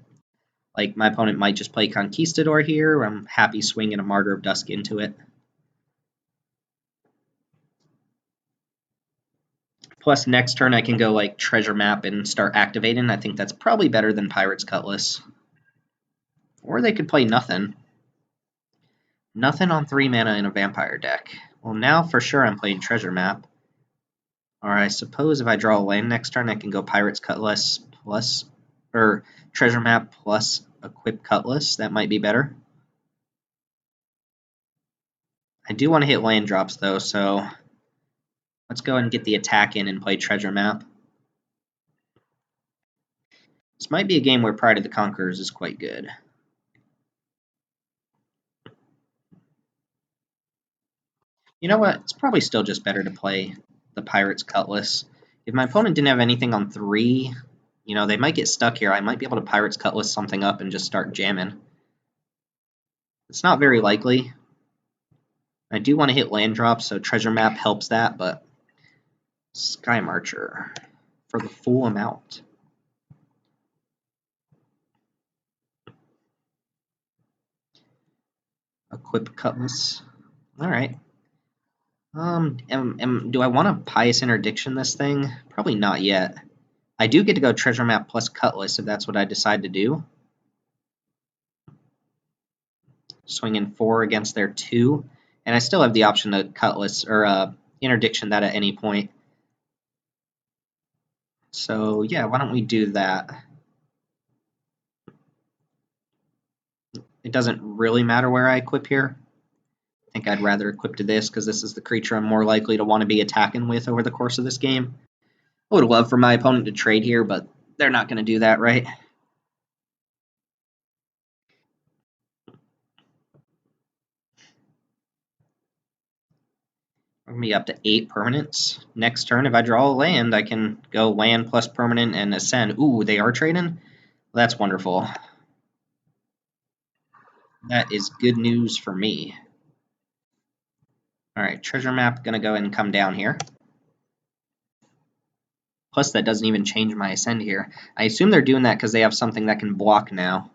Like, my opponent might just play Conquistador here, or I'm happy swinging a Martyr of Dusk into it. Plus, next turn I can go, like, treasure map and start activating. I think that's probably better than Pirate's Cutlass. Or they could play nothing. Nothing on 3 mana in a vampire deck. Well, now for sure I'm playing treasure map. Or I suppose if I draw a land next turn, I can go Pirate's Cutlass plus, or treasure map plus Equip Cutlass. That might be better. I do want to hit land drops though, so let's go ahead and get the attack in and play treasure map. This might be a game where Pride of the Conquerors is quite good. You know what? It's probably still just better to play the Pirate's Cutlass. If my opponent didn't have anything on 3, you know, they might get stuck here. I might be able to Pirate's Cutlass something up and just start jamming. It's not very likely. I do want to hit land drops, so treasure map helps that, but Sky Marcher for the full amount. Equip Cutlass. All right. Do I want to Pious Interdiction this thing? Probably not yet. I do get to go treasure map plus Cutlass if that's what I decide to do. Swinging 4 against their 2, and I still have the option to Cutlass or Interdiction that at any point. So yeah, why don't we do that? It doesn't really matter where I equip here. I think I'd rather equip to this because this is the creature I'm more likely to want to be attacking with over the course of this game. I would love for my opponent to trade here, but they're not going to do that, right? We're going to be up to 8 permanents. Next turn, if I draw a land, I can go land plus permanent and ascend. Ooh, they are trading? That's wonderful. That is good news for me. Alright, treasure map going to go ahead and come down here. Plus, that doesn't even change my ascend here. I assume they're doing that because they have something that can block now.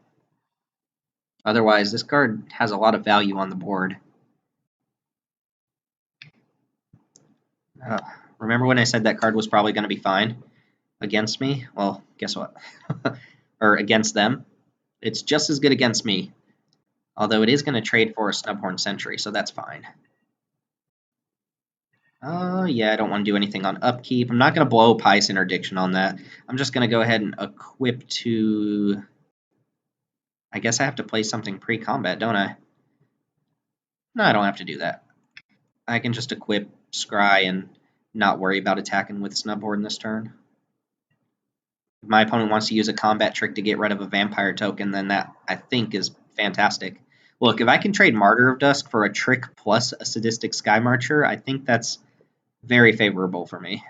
Otherwise, this card has a lot of value on the board. Remember when I said that card was probably going to be fine against me? Well, guess what? Or against them. It's just as good against me. Although it is going to trade for a Snubhorn Sentry, so that's fine. Yeah, I don't want to do anything on upkeep. I'm not going to blow Pious Interdiction on that. I'm just going to go ahead and equip to... I guess I have to play something pre-combat, don't I? No, I don't have to do that. I can just equip Scry and not worry about attacking with Snubhorn this turn. If my opponent wants to use a combat trick to get rid of a vampire token, then that, I think, is fantastic. Look, if I can trade Martyr of Dusk for a trick plus a Sadistic Sky Marcher, I think that's very favorable for me.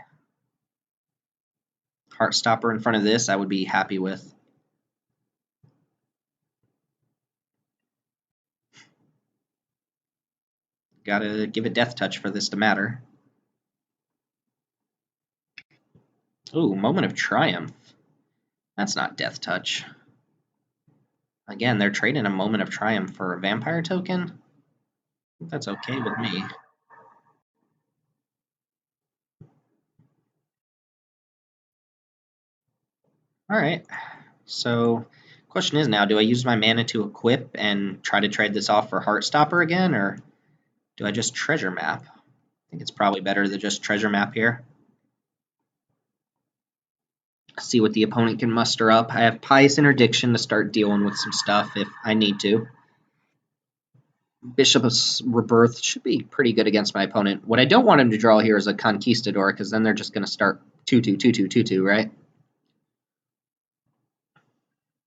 Heartstopper in front of this, I would be happy with. Gotta give it Death Touch for this to matter. Ooh, Moment of Triumph. That's not Death Touch. Again, they're trading a Moment of Triumph for a Vampire token. That's okay with me. Alright, so question is now, do I use my mana to equip and try to trade this off for Heartstopper again, or do I just treasure map? I think it's probably better to just treasure map here. See what the opponent can muster up. I have Pious Interdiction to start dealing with some stuff if I need to. Bishop of Rebirth should be pretty good against my opponent. What I don't want him to draw here is a Conquistador, because then they're just going to start 2-2, 2-2, 2-2, right?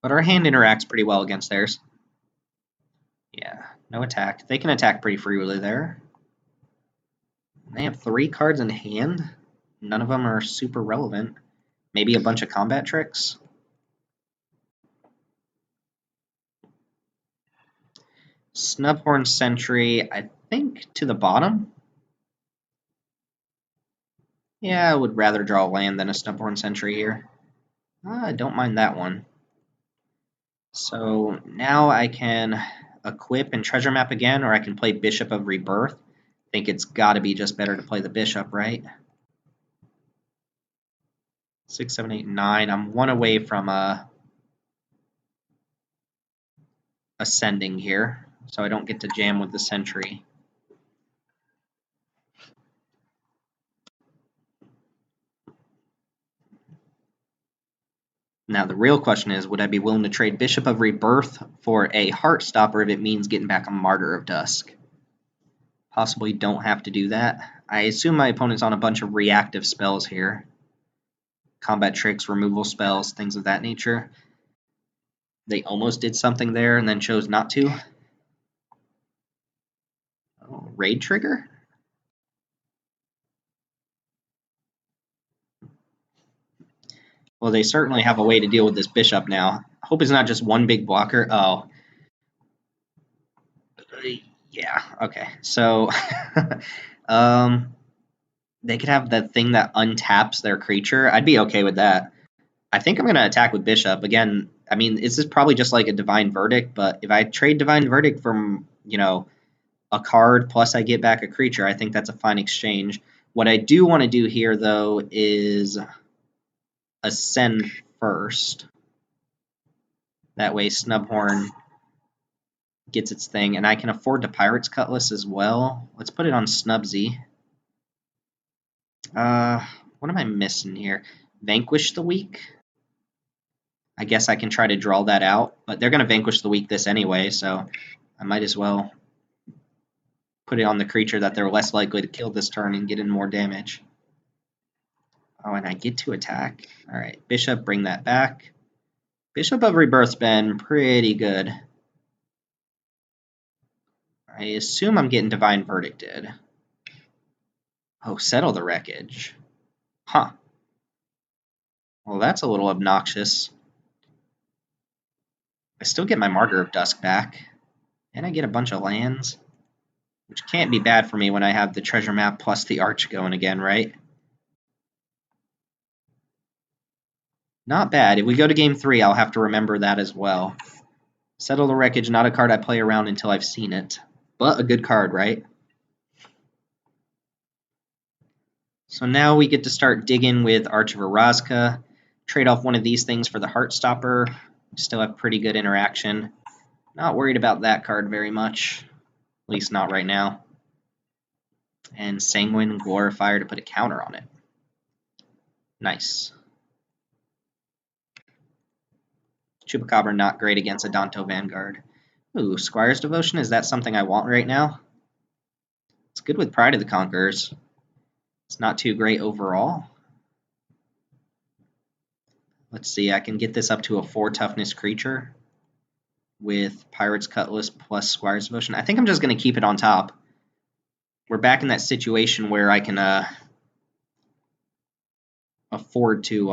But our hand interacts pretty well against theirs. Yeah, no attack. They can attack pretty freely there. They have 3 cards in hand. None of them are super relevant. Maybe a bunch of combat tricks. Snubhorn Sentry, I think, to the bottom. Yeah, I would rather draw land than a Snubhorn Sentry here. I don't mind that one. So now I can equip and treasure map again, or I can play Bishop of Rebirth. I think it's got to be just better to play the Bishop, right? 6, 7, 8, 9. I'm 1 away from ascending here, so I don't get to jam with the Sentry. Now the real question is, would I be willing to trade Bishop of Rebirth for a Heartstopper if it means getting back a Martyr of Dusk? Possibly don't have to do that. I assume my opponent's on a bunch of reactive spells here. Combat tricks, removal spells, things of that nature. They almost did something there and then chose not to. Oh, raid trigger? Well, they certainly have a way to deal with this bishop now. I hope it's not just one big blocker. Oh. Yeah, okay. So, they could have the thing that untaps their creature. I'd be okay with that. I think I'm going to attack with bishop. Again, I mean, this is probably just like a Divine Verdict, but if I trade Divine Verdict from, you know, a card plus I get back a creature, I think that's a fine exchange. What I do want to do here, though, is ascend first. That way Snubhorn gets its thing, and I can afford to Pirate's Cutlass as well. Let's put it on Snubsy. What am I missing here? Vanquish the Weak? I guess I can try to draw that out, but they're going to Vanquish the Weak this anyway, so I might as well put it on the creature that they're less likely to kill this turn and get in more damage. Oh, and I get to attack. All right, Bishop, bring that back. Bishop of Rebirth's been pretty good. I assume I'm getting Divine Verdicted. Oh, Settle the Wreckage. Huh. Well, that's a little obnoxious. I still get my Martyr of Dusk back. And I get a bunch of lands. Which can't be bad for me when I have the treasure map plus the arch going again, right? Not bad. If we go to game 3, I'll have to remember that as well. Settle the Wreckage, not a card I play around until I've seen it. But a good card, right? So now we get to start digging with Arch of Orazca. Trade off one of these things for the Heartstopper. Still have pretty good interaction. Not worried about that card very much. At least not right now. And Sanguine Glorifier to put a counter on it. Nice. Chupacabra not great against a Danto Vanguard. Ooh, Squire's Devotion, is that something I want right now? It's good with Pride of the Conquerors. It's not too great overall. Let's see, I can get this up to a 4 toughness creature with Pirate's Cutlass plus Squire's Devotion. I think I'm just going to keep it on top. We're back in that situation where I can afford to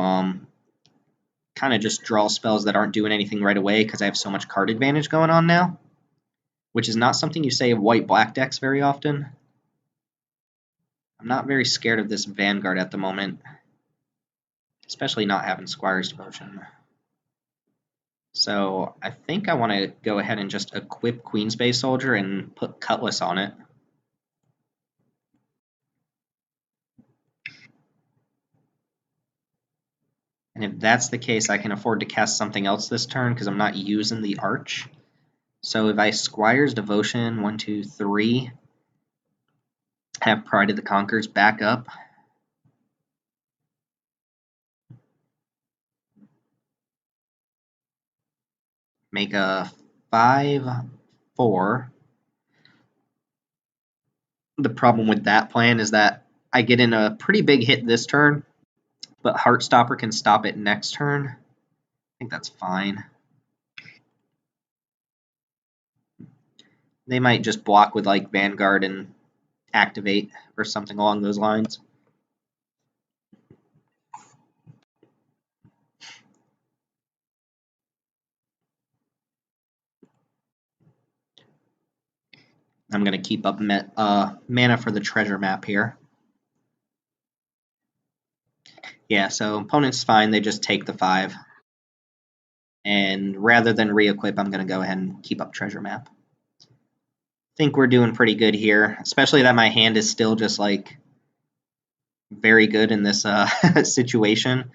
kind of just draw spells that aren't doing anything right away because I have so much card advantage going on now, which is not something you say of white-black decks very often. I'm not very scared of this Vanguard at the moment, especially not having Squire's Devotion. So I think I want to go ahead and just equip Queensbay Soldier and put Cutlass on it. And if that's the case, I can afford to cast something else this turn because I'm not using the Arch. So if I Squire's Devotion, 1, 2, 3, have Pride of the Conquerors back up. Make a 5-4. The problem with that plan is that I get in a pretty big hit this turn, but Heartstopper can stop it next turn. I think that's fine. They might just block with like Vanguard and activate or something along those lines. I'm going to keep up mana for the treasure map here. Yeah, so opponent's fine. They just take the 5. And rather than re-equip, I'm going to go ahead and keep up treasure map. Think we're doing pretty good here, especially that my hand is still just like very good in this situation.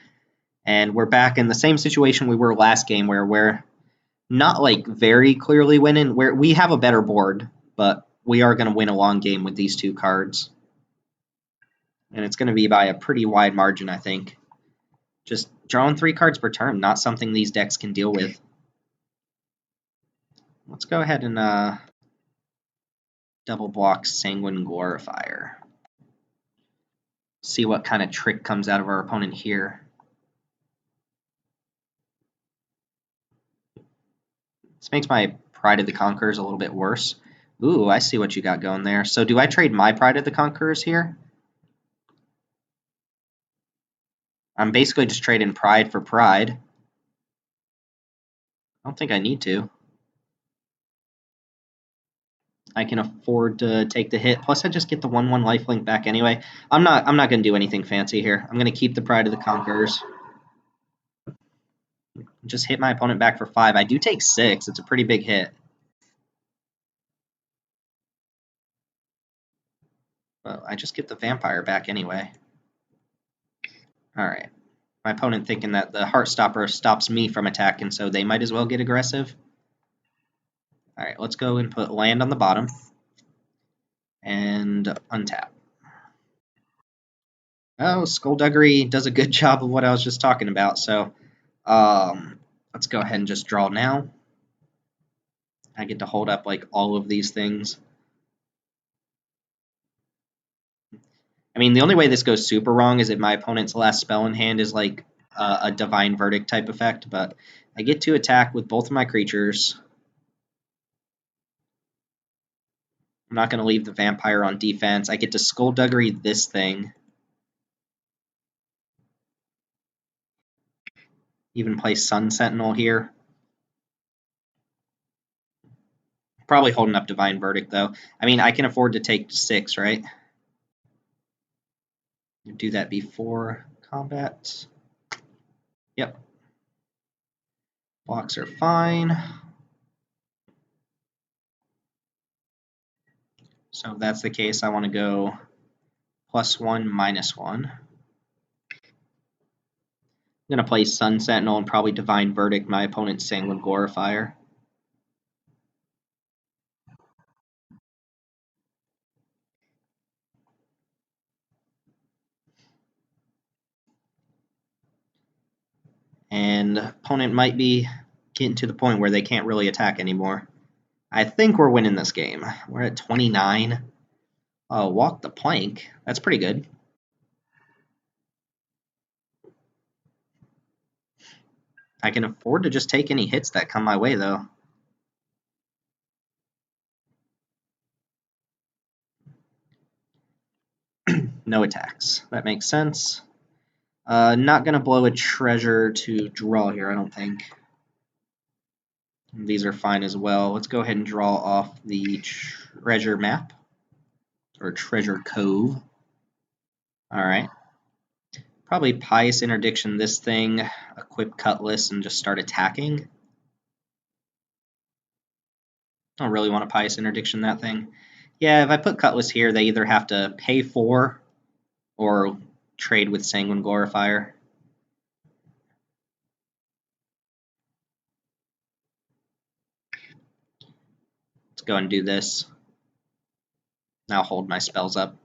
And we're back in the same situation we were last game where we're not like very clearly winning. Where we have a better board, but we are going to win a long game with these 2 cards. And it's going to be by a pretty wide margin, I think. Just drawing 3 cards per turn, not something these decks can deal with. Let's go ahead and double block Sanguine Glorifier. See what kind of trick comes out of our opponent here. This makes my Pride of the Conquerors a little bit worse. Ooh, I see what you got going there. So do I trade my Pride of the Conquerors here? I'm basically just trading Pride for Pride. I don't think I need to. I can afford to take the hit. Plus, I just get the 1/1 lifelink back anyway. I'm not going to do anything fancy here. I'm going to keep the Pride of the Conquerors. Just hit my opponent back for 5. I do take 6. It's a pretty big hit. Well, I just get the Vampire back anyway. Alright. My opponent thinking that the Heartstopper stops me from attacking, so they might as well get aggressive. Alright, let's go and put land on the bottom. And untap. Oh, Skullduggery does a good job of what I was just talking about, so let's go ahead and just draw now. I get to hold up like all of these things. I mean, the only way this goes super wrong is if my opponent's last spell in hand is like a Divine Verdict type effect, but I get to attack with both of my creatures. I'm not going to leave the Vampire on defense. I get to Skullduggery this thing. Even play Sun Sentinel here. Probably holding up Divine Verdict, though. I mean, I can afford to take 6, right? Do that before combat. Yep. Blocks are fine. So if that's the case, I want to go +1, -1. I'm going to play Sun Sentinel and probably Divine Verdict my opponent's Sanguine Glorifier. And opponent might be getting to the point where they can't really attack anymore. I think we're winning this game. We're at 29. Oh, walk the plank. That's pretty good. I can afford to just take any hits that come my way, though. No attacks. That makes sense. Not going to blow a treasure to draw here, I don't think. These are fine as well. Let's go ahead and draw off the treasure map, or treasure cove. All right. Probably Pious Interdiction this thing, equip Cutlass, and just start attacking. I don't really want to Pious Interdiction that thing. Yeah, if I put Cutlass here, they either have to pay 4 or trade with Sanguine Glorifier. Let's go and do this. Now hold my spells up.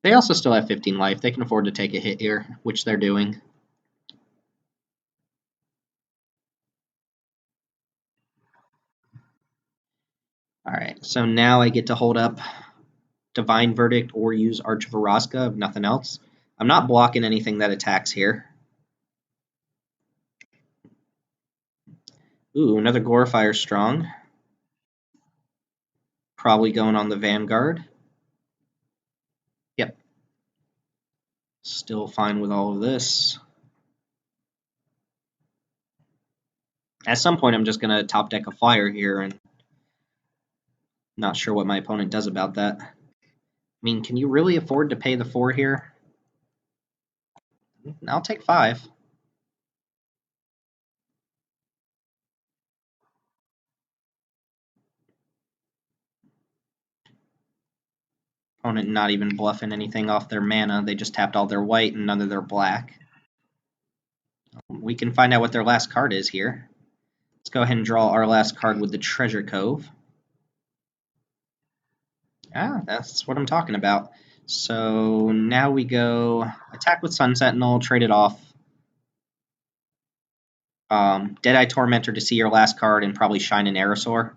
They also still have 15 life. They can afford to take a hit here, which they're doing. Alright, so now I get to hold up Divine Verdict or use Arch of Araska, if nothing else. I'm not blocking anything that attacks here. Ooh, another Glorifier Strong. Probably going on the Vanguard. Yep. Still fine with all of this. At some point, I'm just going to top deck a flyer here, and not sure what my opponent does about that. I mean, can you really afford to pay the 4 here? I'll take 5. Opponent not even bluffing anything off their mana. They just tapped all their white and none of their black. We can find out what their last card is here. Let's go ahead and draw our last card with the Treasure Cove. Ah, that's what I'm talking about. So now we go attack with Sun Sentinel, trade it off. Deadeye Tormentor to see your last card and probably Shine an Aerosaur.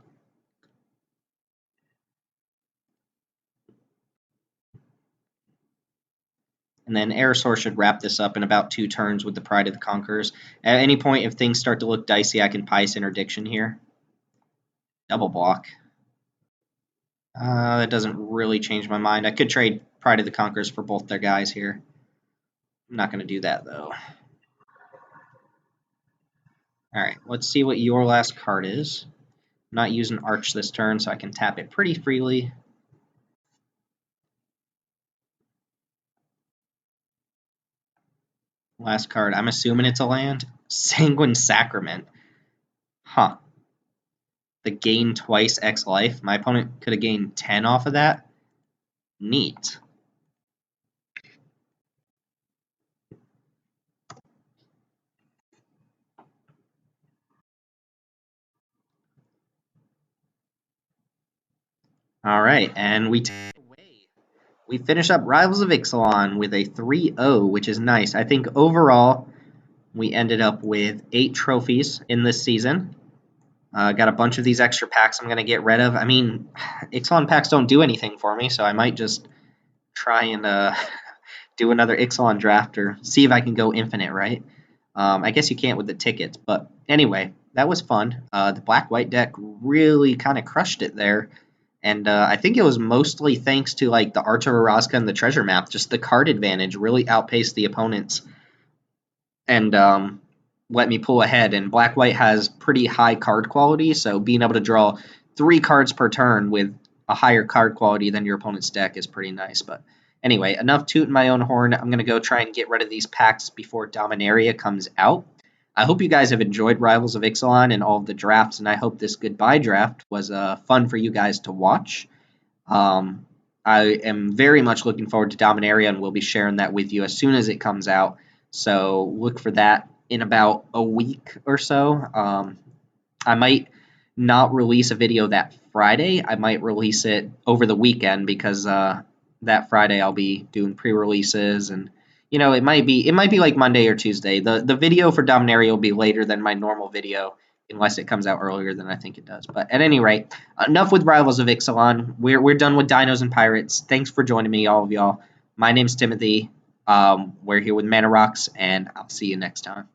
And then Aerosaur should wrap this up in about 2 turns with the Pride of the Conquerors. At any point, if things start to look dicey, I can Pious Interdiction here. Double block. That doesn't really change my mind. I could trade Pride of the Conquerors for both their guys here. I'm not going to do that, though. Alright, let's see what your last card is. I'm not using Arch this turn, so I can tap it pretty freely. Last card, I'm assuming it's a land. Sanguine Sacrament. Huh. The gain twice X life. My opponent could have gained 10 off of that. Neat. All right, and we take away we finish up Rivals of Ixalan with a 3-0, which is nice. I think overall we ended up with 8 trophies in this season. Got a bunch of these extra packs I'm going to get rid of. I mean, Ixalan packs don't do anything for me, so I might just try and do another Ixalan draft or see if I can go infinite, right? I guess you can't with the tickets, but anyway, that was fun. The black-white deck really kind of crushed it there, and I think it was mostly thanks to like the Archer Orazka and the treasure map. Just the card advantage really outpaced the opponents and let me pull ahead. And black-white has pretty high card quality, so being able to draw 3 cards per turn with a higher card quality than your opponent's deck is pretty nice. But anyway, enough tooting my own horn. I'm going to go try and get rid of these packs before Dominaria comes out. I hope you guys have enjoyed Rivals of Ixalan and all of the drafts, and I hope this goodbye draft was fun for you guys to watch. I am very much looking forward to Dominaria, and we'll be sharing that with you as soon as it comes out. So look for that in about a week or so. I might not release a video that Friday. I might release it over the weekend because that Friday I'll be doing pre-releases, and you know it might be like Monday or Tuesday. The video for Dominaria will be later than my normal video unless it comes out earlier than I think it does. But at any rate, enough with Rivals of Ixalan. We're done with Dinos and Pirates. Thanks for joining me, all of y'all. My name's Timothy. We're here with Mana Rocks, and I'll see you next time.